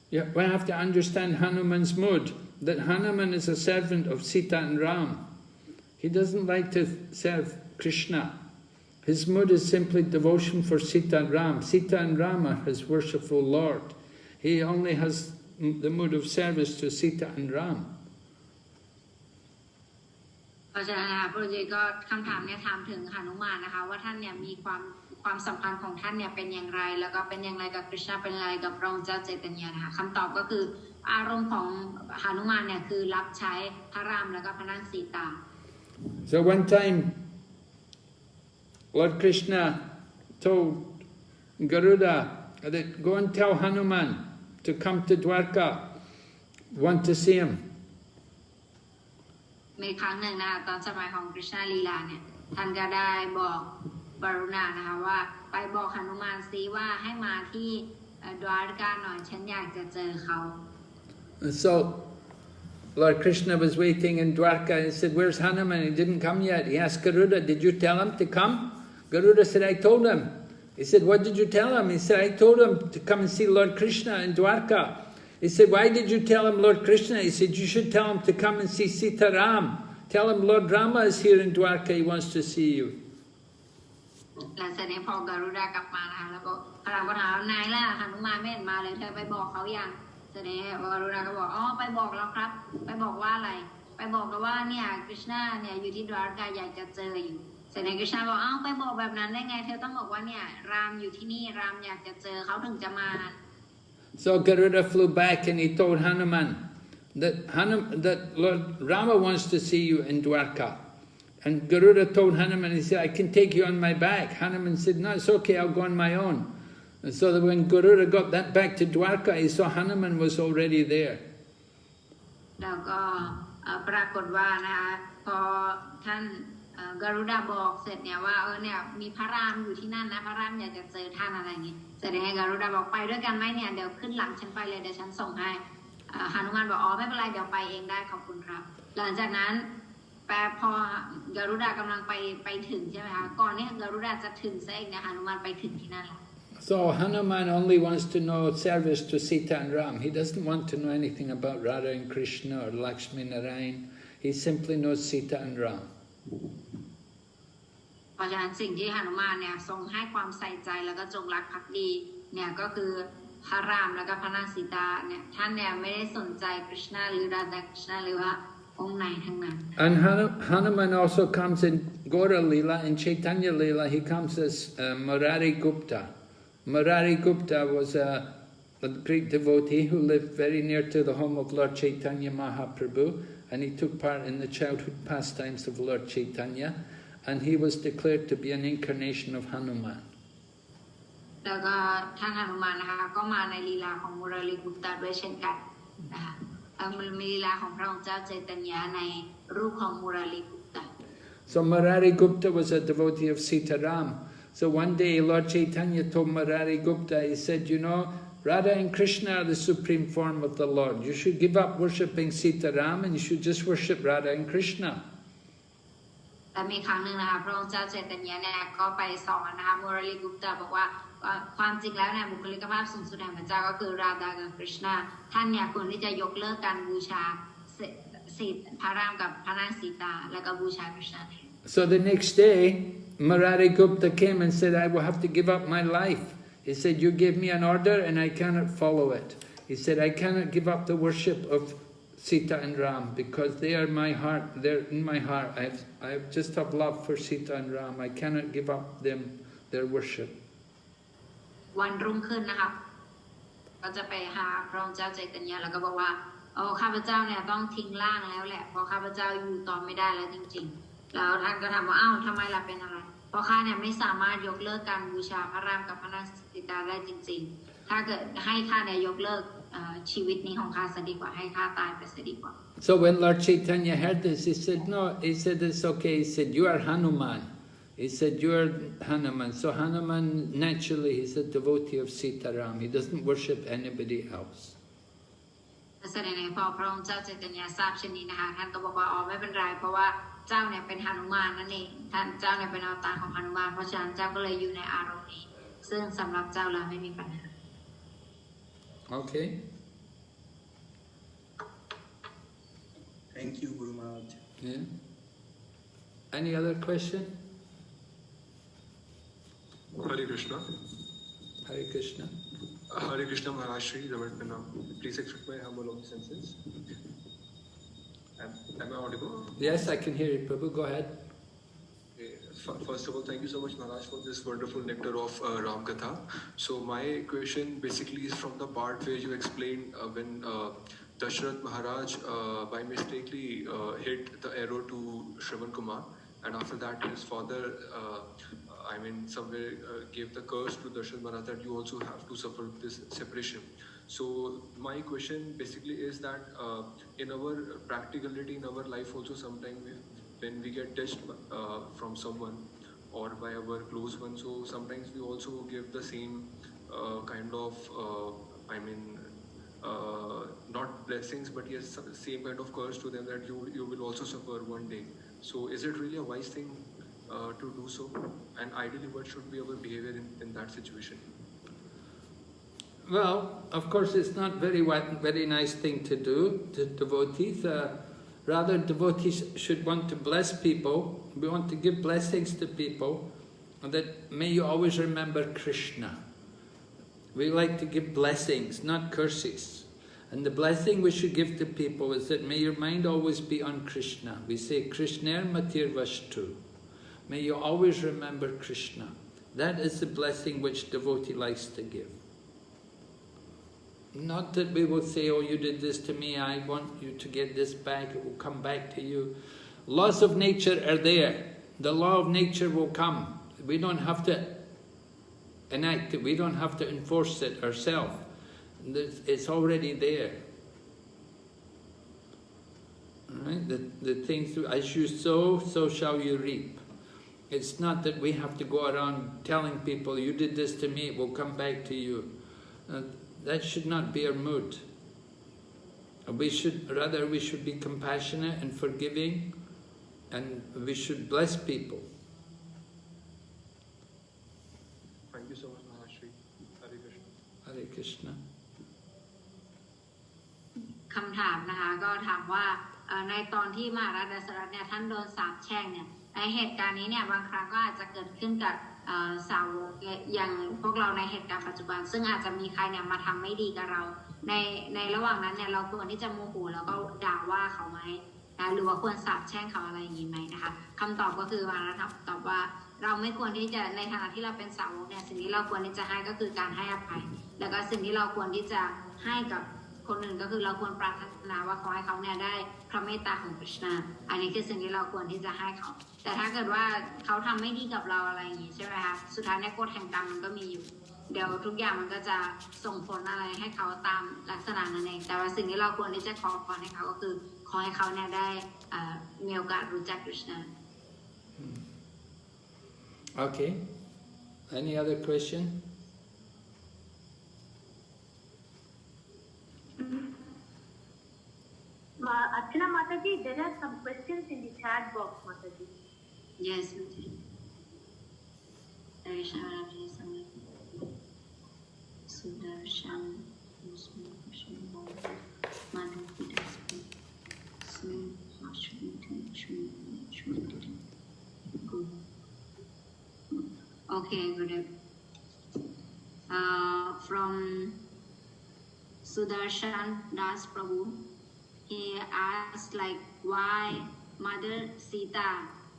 yeah, we have to understand Hanuman's mood, that Hanuman is a servant of Sita and Ram. He doesn't like to serve Krishna. His mood is simply devotion for Sita and Ram. Sita and Ram are his worshipful Lord. He only has the mood of service to Sita and Ram. เพราะฉะนั้นนะคะพระเจ้าก็คำถามเนี่ยถามถึงหนุมานนะคะว่าท่านเนี่ยมีความสัมพันธ์ของท่านเนี่ยเป็นอย่างไรแล้วก็เป็นอย่างไรกับคริชนาเป็นอย่างไรกับพระองค์เจ้าเจตญานะคะคำตอบก็คืออารมณ์ของหนุมานเนี่ยคือรับใช้พระรามแล้วก็พระนางสีตา So one time Lord Krishna told Garuda that go and tell Hanuman to come to Dwarka, want to see him. มีครั้งหนึ่งนะคะตอนสมัยของคริชนาลีลาเนี่ยท่านก็ได้บอกบารุณานะคะว่าไปบอกหนุมานซิว่าให้มาที่ดวารกาหน่อยฉันอยากจะเจอเขา So Lord Krishna was waiting in Dwarka and said, where's Hanuman? He didn't come yet. He asked Garuda, did you tell him to come? Garuda said, I told him. He said, what did you tell him? He said, I told him to come and see Lord Krishna in Dwarka. He said, why did you tell him Lord Krishna? He said, you should tell him to come and see Sita Ram. Tell him Lord Rama is here in Dwarka, he wants to see you. หลังจากนี้พอการุดากลับมานะคะแล้วก็พระรามก็ถามนายล่ะหนุมานไม่เห็นมาเลยเธอไปบอกเขาอย่างแสดงการุดาก็บอกอ๋อไปบอกแล้วครับไปบอกว่าอะไรไปบอกแล้วว่าเนี่ยคริชนาเนี่ยอยู่ที่ดวารกาอยากจะเจออยู่แสดงคริชนาบอกอ้าวไปบอกแบบนั้นได้ไงเธอต้องบอกว่าเนี่ยรามอยู่ที่นี่รามอยากจะเจอเขาถึงจะมา So Garuda flew back and he told Hanuman that Lord Rama wants to see you in Dwarka. And Garuda told Hanuman, he said, I can take you on my back. Hanuman said, no, it's okay, I'll go on my own. And so that when Garuda got that back to Dwarka, he saw Hanuman was already there. แล้วก็ปรากฏว่านะคะพอท่านการุดาบอกเสร็จเนี่ยว่าเนี่ยมีพระรามอยู่ที่นั่นนะพระรามอยากจะเจอท่านอะไรอย่างงี้แสดงให้การุดาบอกไปด้วยกันไหมเนี่ยเดี๋ยวขึ้นหลังฉันไปเลยเดี๋ยวฉันส่งให้หนุมานบอกอ๋อไม่เป็นไรเดี๋ยวไปเองได้ขอบคุณครับหลังจากนั้นพอการุดากำลังไปถึงใช่ไหมคะก่อนที่การุดาจะถึงซะเองเนี่ยหนุมานไปถึงที่นั่นแล้ว So Hanuman only wants to know service to Sita and Ram. He doesn't want to know anything about Radha and Krishna or Lakshmi Narayan. He simply knows Sita and Ram. เพราะฉะนั้นสิ่งที่หนุมานเนี่ยทรงให้ความใส่ใจแล้วก็จงรักภักดีเนี่ยก็คือพระรามแล้วก็พระนางสีตาเนี่ยท่านเนี่ยไม่ได้สนใจคริชนาหรือราธาคริชนาหรือว่าองค์ไหนทั้งนั้น And Hanuman also comes in Gaura Leela, in Chaitanya Leela, he comes as Murari Gupta. Murari Gupta was a Greek devotee who lived very near to the home of Lord Chaitanya Mahaprabhu, and he took part in the childhood pastimes of Lord Chaitanya, and he was declared to be an incarnation of Hanuman. แล้วก็ท่านหนุมานนะคะก็มาในลีลาของมุราริกุปตาด้วยเช่นกัน นะคะมีลีลาของพระองค์เจ้าใจตัญญาในรูปของมูราลีกุปตะ So Murari Gupta was a devotee of Sitaram. So one day Lord Chaitanya told Murari Gupta, he said, you know, Radha and Krishna are the supreme form of the Lord. You should give up worshipping Sitaram and you should just worship Radha and Krishna. แต่มีครั้งหนึ่งนะคะพระองค์เจ้าใจตัญญาเนี่ยก็ไปสอนนะคะมูราลีกุปตะบอกว่าความจริงแล้วเนี่ยบุคลิกภาพสูงสุดแห่งพระเจ้าก็คือราดากับคริชนาท่านเนี่ยควรที่จะยกเลิกการบูชาพระรามกับพระนางสีตาแล้วก็บูชาคริชนา So the next day Murari Gupta came and said, I will have to give up my life. He said, you gave me an order and I cannot follow it. He said, I cannot give up the worship of Sita and Ram because they are my heart, they're in my heart. I just have love for Sita and Ram. I cannot give up them, their worship. วันรุ่งขึ้นนะคะก็จะไปหาพระองค์เจ้าใจตัญญาแล้วก็บอกว่าโอ้ข้าพเจ้าเนี่ยต้องทิ้งร่างแล้วแหละเพราะข้าพเจ้าอยู่ต่อไม่ได้แล้วจริงๆแล้วท่านก็ถามว่าอ้าวทำไมล่ะเป็นอะไรเพราะข้าเนี่ยไม่สามารถยกเลิกการบูชาพระรามกับพระนางสีตาได้จริงๆถ้าเกิดให้ข้าเนี่ยยกเลิกชีวิตนี้ของข้าซะดีกว่าให้ข้าตายไปซะดีกว่า So when Lord Chaitanya heard this, he said, no, he said, it's okay. He said, you are Hanuman. He said, you are Hanuman. So Hanuman, naturally, he's a devotee of Sitaram. He doesn't worship anybody else. แสดงในพระองค์เจ้าใจตัญญาทราบเช่นนี้นะคะท่านก็บอกว่าอ๋อไม่เป็นไรเพราะว่าเจ้าเนี่ยเป็นหนุมานนั่นเองท่านเจ้าเนี่ยเป็นอวตารของหนุมานเพราะฉะนั้นเจ้าก็เลยอยู่ในอารมณ์นี้ซึ่งสำหรับเจ้าแล้วไม่มีปัญหา Okay. Thank you, Guru Maharaj. Yeah. Any other question? Hare Krishna. Hare Krishna. Hare Krishna Maharaj Shri Reverend Pranam. Please accept my humble obeisances. Am I audible? Yes, I can hear you, Prabhu. Go ahead. First of all, thank you so much, Maharaj, for this wonderful nectar of Ram Katha. So my question basically is from the part where you explained when Dashrath Maharaj by mistakenly hit the arrow to Shravan Kumar, and after that his father, somewhere gave the curse to Dashrath Maharaj that you also have to suffer this separation. So my question basically is that in our practicality in our life also sometimes when we get touched from someone or by our close one, so sometimes we also give the same kind of not blessings but yes same kind of curse to them that you will also suffer one day. So is it really a wise thing to do so, and ideally what should be our behavior in that situation? Well, of course, it's not very nice thing to do to devotees. Rather, devotees should want to bless people. We want to give blessings to people, and that may you always remember Krishna. We like to give blessings, not curses. And the blessing we should give to people is that may your mind always be on Krishna. We say, Krishner matir vashtu. May you always remember Krishna. That is the blessing which devotee likes to give. Not that we will say, oh, you did this to me, I want you to get this back, it will come back to you. Laws of nature are there. The law of nature will come. We don't have to enact it, we don't have to enforce it ourselves. It's already there. Right? The things, as you sow, so shall you reap. It's not that we have to go around telling people, you did this to me, it will come back to you. That should not be our mood. We should be compassionate and forgiving, and we should bless people. Thank you so much, Maharaj Shri. Hare Krishna. Hare Krishna. คำถามนะคะก็ถามว่าในตอนที่มหาราชดชรัตน์เนี่ยท่านโดนสาปแช่งเนี่ยในเหตุการณ์นี้เนี่ยบางครั้งก็อาจจะเกิดขึ้นกับสาวกอย่างพวกเราในเหตุการณ์ปัจจุบันซึ่งอาจจะมีใครเนี่ยมาทำไม่ดีกับเราในระหว่างนั้นเนี่ยเราควรที่จะโมโหแล้วก็ด่าว่าเขาไหมนะหรือว่าควรสาปแช่งเขาอะไรอย่างนี้ไหมนะคะคำตอบก็คือมหาราชตอบว่าเราไม่ควรที่จะในฐานะที่เราเป็นสาวกเนี่ยสิ่งที่เราควรที่จะให้ก็คือการให้อภัยแล้วก็สิ่งที่เราควรที่จะให้กับคนอื่นก็คือเราควรปรารถนาว่าขอให้เขาเนี่ยได้พระเมตตาของพระชินอันนี้คือสิ่งที่เราควรที่จะให้เขาแต่ถ้าเกิดว่าเขาทำไม่ดีกับเราอะไรอย่างนี้ใช่ไหมคะสุดท้ายเนี่ยกฎแห่งกรรมมันก็มีอยู่ เดี๋ยวทุกอย่างมันก็จะส่งผลอะไรให้เขาตามลักษณะนั้นเองแต่ว่าสิ่งที่เราควรที่จะขอพรให้เขาก็คือขอให้เขาเนี่ยได้มีโอกาสรู้จักคริสต์ Okay. Any other question? Archana Mataji, there are some questions in the chat box, Mataji. Yes. Sudarshan. Okay, good. From Sudarshan Das Prabhu, he asked like why Mother Sita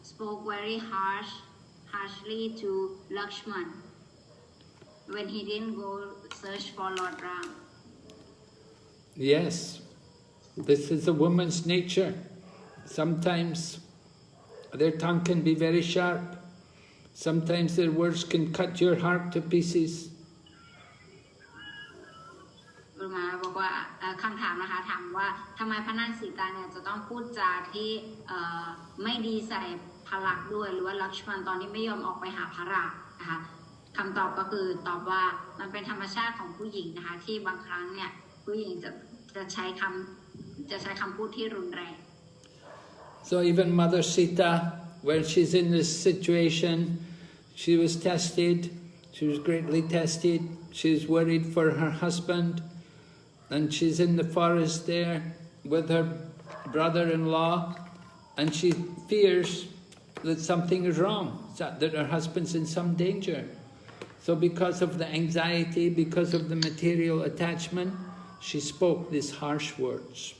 spoke very harshly to Lakshman when he didn't go search for Lord Ram. Yes, this is a woman's nature. Sometimes their tongue can be very sharp. Sometimes their words can cut your heart to pieces. มาบอกว่าคำถามนะคะถามว่าทำไมพระนางสีตาเนี่ยจะต้องพูดจาที่ไม่ดีใส่พระลักษณ์ด้วยหรือว่าลักษมณ์ตอนที่ไม่ยอมออกไปหาพระรานะคะคำตอบก็คือตอบว่ามันเป็นธรรมชาติของผู้หญิงนะคะที่บางครั้งเนี่ยผู้หญิงจะใช้คำพูดที่รุนแรง So even Mother Sita, when she's in this situation, she was tested, she was greatly tested, she's worried for her husband, and she's in the forest there with her brother-in-law, and she fears that something is wrong, that her husband's in some danger. So because of the anxiety, because of the material attachment, she spoke these harsh words.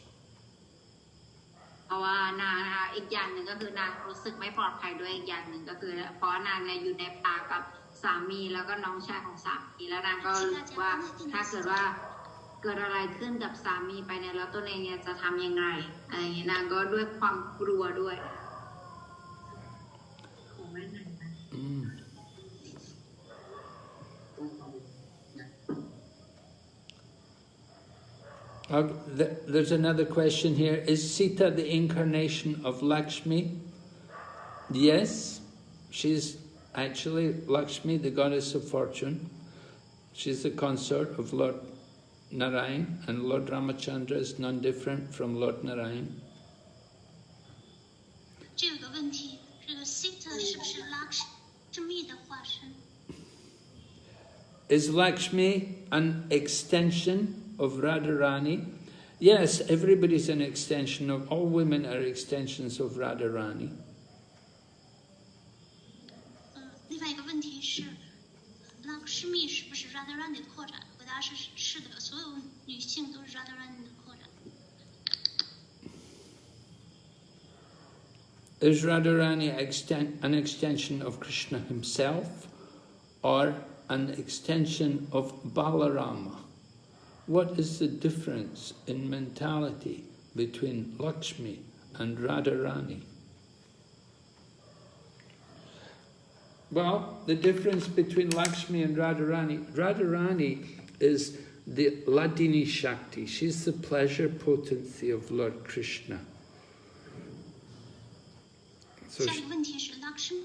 เพราะว่านางนะคะอีกอย่างหนึ่งก็คือนางรู้สึกไม่ปลอดภัยด้วยอีกอย่างหนึ่งก็คือเพราะนางเนี่ยอยู่ในป่ากับสามีแล้วก็น้องชายของสามีแล้วนางก็รู้สึกว่าถ้าเกิดว่าเกิดอะไรขึ้นกับสามีไปเนี่ยแล้วตัวเองเนี่ยจะทำยังไงอะไรอย่างนี้นางก็ด้วยความกลัวด้วย There's another question here. Is Sita the incarnation of Lakshmi? Yes, she's actually Lakshmi, the goddess of fortune. She's the consort of Lord Narayan, and Lord Ramachandra is none different from Lord Narayan. 这有个问题，这个 Sita 是不是 Lakshmi 的化身？ Is Lakshmi an extension of Radharani? Yes, everybody's an extension of, all women are extensions of Radharani. 另外一个问题是 ，Lakshmi 是不是 Radharani 的扩展？回答是是的，所有女性都是 Radharani 的扩展。 Is Radharani an extension of Krishna himself or an extension of Balarama? What is the difference in mentality between Lakshmi and Radharani? Well, the difference between Lakshmi and Radharani is the Ladini Shakti. She's the pleasure potency of Lord Krishna. So 下一个问题是 Lakshmi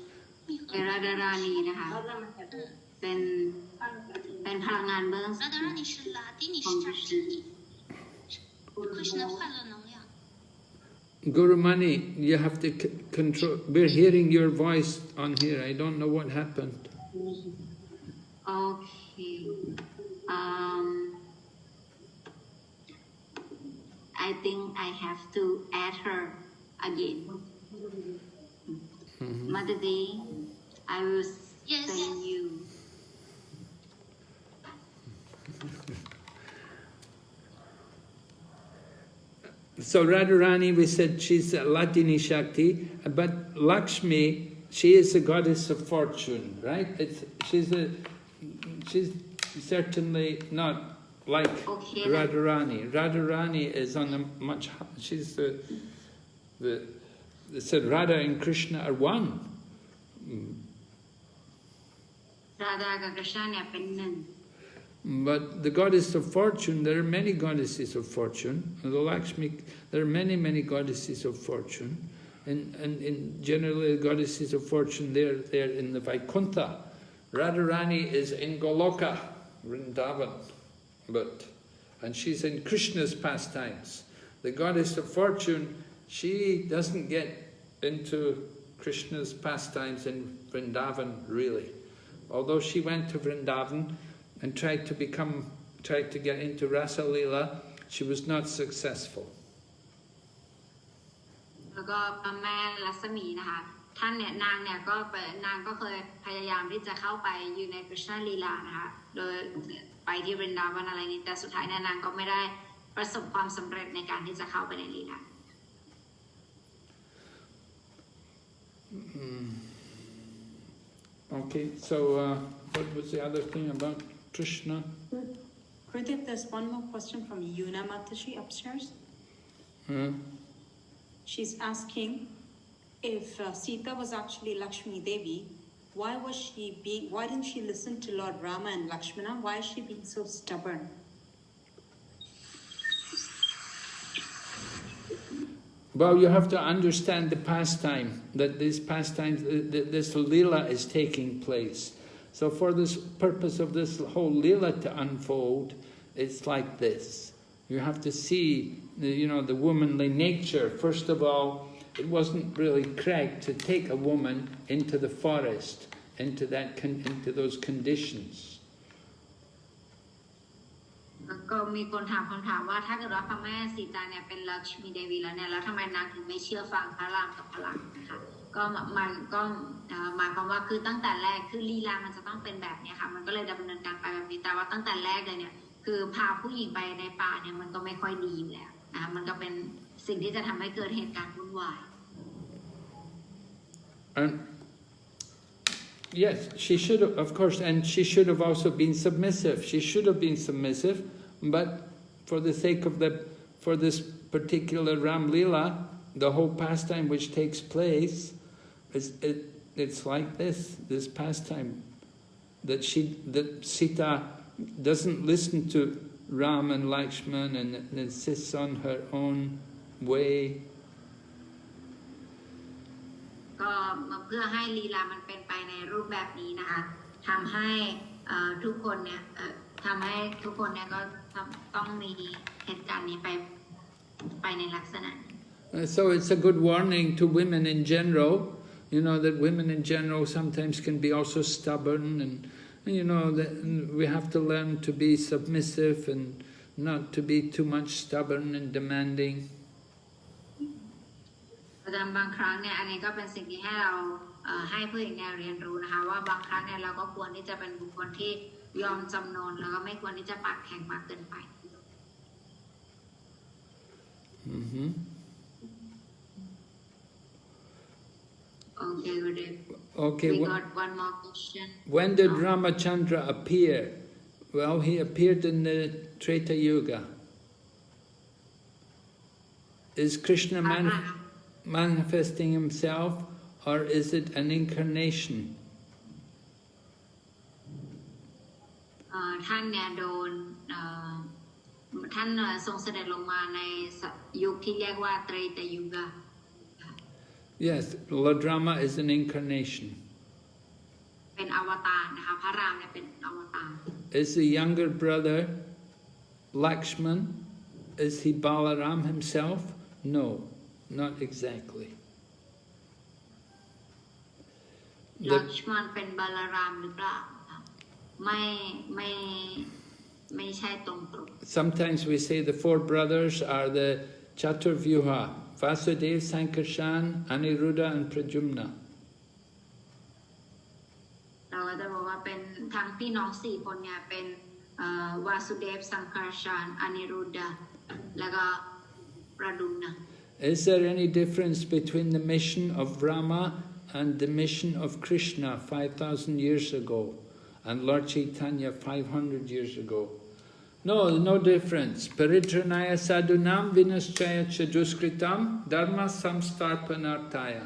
和 Radharani นะคะเป็นพลังงานเบื้องสูง Radharani 是拉丁尼是真理，会是那快乐能量。 Guru Mani, you have to control. We're hearing your voice on here. I don't know what happened. Okay. I think I have to add her again. Madhuri, I will send you. So Radharani, we said she's a Ladini Shakti, but Lakshmi, she is a goddess of fortune, right? She's certainly not like Radharani. Radharani is on a much. She's they said Radha and Krishna are one. Radha กับ Krishna เนี่ยเป็นหนึ่ง But the goddess of fortune, there are many goddesses of fortune. The Lakshmi, there are many goddesses of fortune. And generally the goddesses of fortune, they're in the Vaikuntha. Radharani is in Goloka, Vrindavan, and she's in Krishna's pastimes. The goddess of fortune, she doesn't get into Krishna's pastimes in Vrindavan, really. Although she went to Vrindavan and tried to get into Rasa Leela, she was not successful. แล้วก็พระแม่ลักษมีนะคะท่านเนี่ยนางก็เคยพยายามที่จะเข้าไปอยู่ในกฤษณลีลานะคะโดยไปที่บรินดาวันอะไรนี้แต่สุดท้ายนางก็ไม่ได้ประสบความสำเร็จในการที่จะเข้าไปในลีลา Okay, so what was the other thing about Krishna? Gurudev, there's one more question from Yuna Mataji upstairs. She's asking if Sita was actually Lakshmi Devi, why didn't she listen to Lord Rama and Lakshmana? Why is she being so stubborn? Well, you have to understand the pastime, that this Leela is taking place. So for this purpose of this whole Leela to unfold, it's like this. You have to see, the womanly nature. First of all, it wasn't really correct to take a woman into the forest, into those conditions. ก็มีคนถามคำถามว่าถ้าเกิดว่าพระแม่สีตาเนี่ยเป็นลักษมีเดวีแล้วเนี่ยแล้วทำไมนางถึงไม่เชื่อฟังพระรามกับพระลักษมณ์นะคะก็มันก็หมายความว่าคือตั้งแต่แรกคือลีลามันจะต้องเป็นแบบนี้ค่ะมันก็เลยดำเนินการไปแบบนี้แต่ว่าตั้งแต่แรกเลยเนี่ยคือพาผู้หญิงไปในป่าเนี่ยมันก็ไม่ค่อยดีอยู่แล้วนะคะมันก็เป็นสิ่งที่จะทำให้เกิดเหตุการณ์วุ่นวาย Yes, she should have, of course, and she should have also been submissive. She should have been submissive, but for the sake of for this particular Ram Leela, the whole pastime which takes place, it's like this pastime, that Sita doesn't listen to Ram and Lakshman and insists on her own way. ก็เพื่อให้ลีลามันเป็นไปในรูปแบบนี้นะคะทำให้ทุกคนเนี่ยก็ต้องมีเหตุการณ์นี้ไปในลักษณะ So it's a good warning to women in general, that women in general sometimes can be also stubborn, and that we have to learn to be submissive and not to be too much stubborn and demanding. บางครั้งเนี่ยอันนี้ก็เป็นสิ่งที่ให้เราให้ผู้หญิงเนี่ยเรียนรู้นะคะว่าบางครั้งเนี่ยเราก็ควรที่จะเป็นบุคคลที่ยอมจำนนแล้วก็ไม่ควรที่จะปากแข็งมากเกินไป Okay, Gurudev. Okay. We got one more question. When did Ramachandra appear? Well, he appeared in the Treta Yuga. Is Krishna manifesting himself, or is it an incarnation? ท่านเนี่ยท่านทรงเสด็จลงมาในยุคที่เรียกว่าไตรตยุกะ Yes, Lord Rama is an incarnation. เป็นอวตารนะคะพระรามเนี่ยเป็นอวตาร Is the younger brother Lakshman? Is he Balaram himself? No, not exactly. ลักษมณเป็นบาลารามหรือเปล่าไม่ใช่ตรงๆ Sometimes we say the four brothers are the Chaturvyuha, Vasudev, Sankarshan, Aniruddha and Pradyumna. เราก็จะบอกว่าเป็นทั้งพี่น้อง4คนเนี่ยเป็นวาสุเดฟสังคารชานอนิรุดดาแล้วก็ประดุมนะ Is there any difference between the mission of Rama and the mission of Krishna 5,000 years ago and Lord Chaitanya 500 years ago? No difference. Paritranaya sadhunam vinaschaya chaduskritam dharma samstarpanartaya.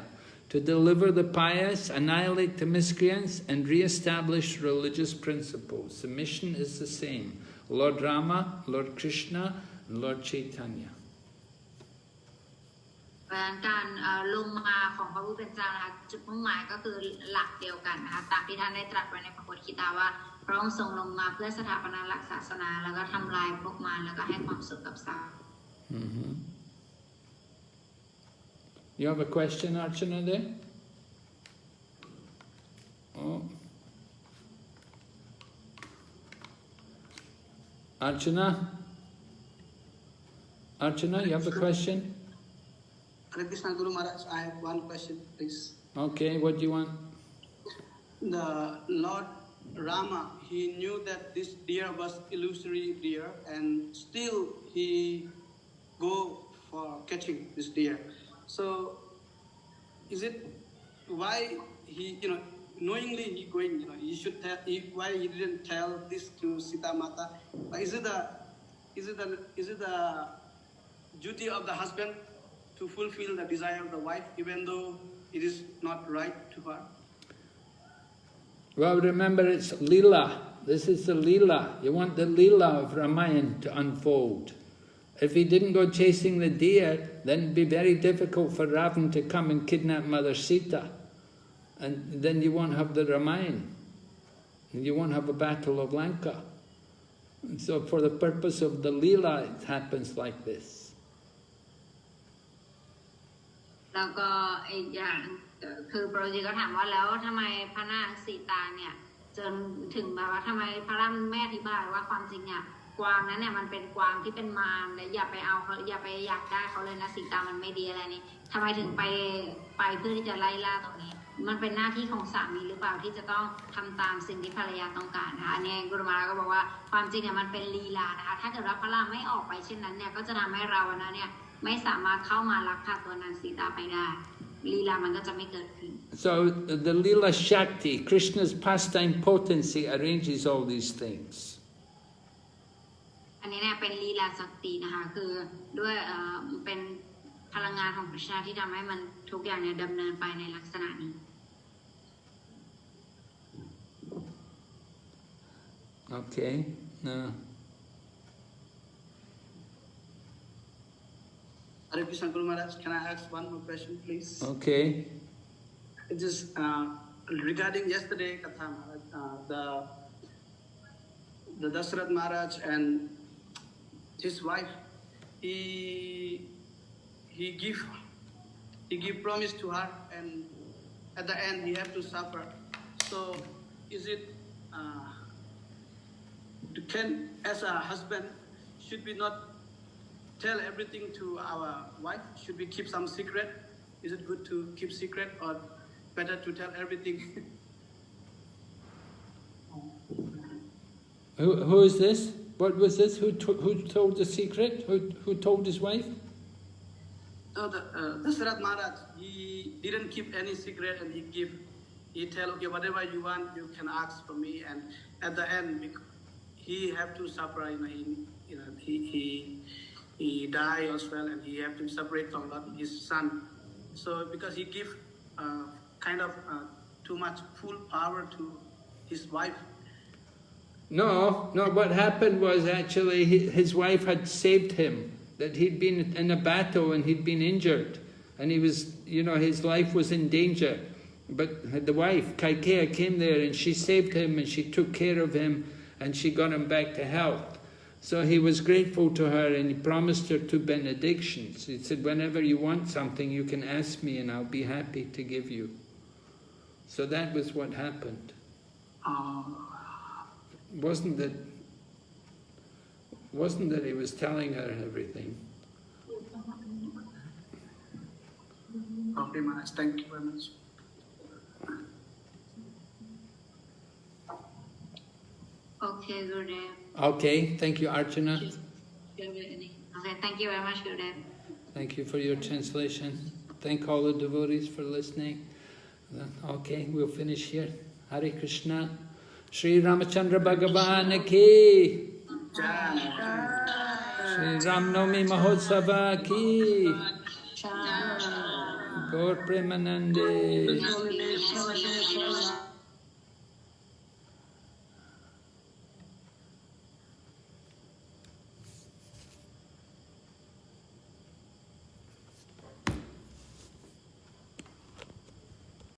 to deliver the pious, annihilate the miscreants, and re-establish religious principles. The mission is the same. Lord Rama, Lord Krishna, and Lord Chaitanya. การลงมาของพระผู้เป็นเจ้านะคะจุดมุ่งหมายก็คือหลักเดียวกันนะคะตามที่ท่านได้ตรัสไว้ในพระพุทธคีตาว่าพระองค์ทรงลงมาเพื่อสถาปนาหลักศาสนาแล้วก็ทำลายพวกมารแล้วก็ให้ความสุขกับสัตว์ You have a question, Archana, there? Oh. Archana? Archana, you have a question? Hare Krishna Guru Maharaj, I have one question, please. Okay, what do you want? The Lord Rama, he knew that this deer was illusory deer, and still he go for catching this deer. So, is it why he, knowingly he going, he should tell, why he didn't tell this to Sita Mata? Is it the duty of the husband to fulfill the desire of the wife, even though it is not right to her? Well, remember it's Leela. This is the Leela. You want the Leela of Ramayana to unfold. If he didn't go chasing the deer, then it'd be very difficult for Ravan to come and kidnap Mother Sita. And then you won't have the Ramayana. And you won't have a battle of Lanka. And so for the purpose of the Leela, it happens like this. แล้วก็อีกอย่างคือโปรเจกต์ก็ถามว่าแล้วทำไมพระนางสีตาเนี่ยจนถึงแบบว่าทำไมพระรามแม่อธิบายว่าความจริงเนี่ยกวางนั้นเนี่ยมันเป็นกวางที่เป็นมารและอย่าไปเอาเขาอย่าไปอยากได้เขาเลยนะสีตามันไม่ดีอะไรนี่ทำไมถึงไปเพื่อที่จะไล่ล่าตรงนี้มันเป็นหน้าที่ของสามีหรือเปล่าที่จะต้องทำตามสิ่งที่ภรรยาต้องการนะคะอันนี้กุรุมาราก็บอกว่าความจริงเนี่ยมันเป็นลีลานะคะถ้าเกิดว่าพระรามไม่ออกไปเช่นนั้นเนี่ยก็จะทำให้เรานะเนี่ยไม่สามารถเข้ามาลักพาตัวนางสีตาไปได้ลีลามันก็จะไม่เกิดขึ้น So the Leela Shakti, Krishna's pastime potency, arranges all these things. อันนี้เนี่ยเป็นลีลาศักดิ์นะคะคือด้วยเป็นพลังงานของพระชาที่ทำให้มันทุกอย่างเนี่ยดำเนินไปในลักษณะนี้ Okay. Hare Krishna Guru Maharaj, can I ask one more question, please? Okay. It is regarding yesterday, Katha Maharaj, the Dasarath Maharaj and his wife, he give promise to her, and at the end he have to suffer. So, is it as a husband, should we not tell everything to our wife? Should we keep some secret? Is it good to keep secret, or better to tell everything? Who is this? What was this? Who told the secret? Who told his wife? No, Dasarath Maharaj, he didn't keep any secret, and he tell, okay, whatever you want, you can ask from me. And at the end, he have to suffer. He died as well, and he have to separate from his son. So because he give too much full power to his wife. No, what happened was actually his wife had saved him, that he'd been in a battle and he'd been injured, and he was, his life was in danger. But the wife, Kaikeya, came there and she saved him and she took care of him and she got him back to health. So he was grateful to her and he promised her 2 benedictions. He said, whenever you want something, you can ask me and I'll be happy to give you. So that was what happened. Wasn't that he was telling her everything? Okay, Maharaj, thank you very much. Okay, Gurudev. Okay, thank you, Archana. Okay, thank you very much, Gurudev. Thank you for your translation. Thank all the devotees for listening. Okay, we'll finish here. Hare Krishna. Sri Ramachandra Bhagavan ki. Sri Ram Navami Mahotsava ki. Gaur Premanande.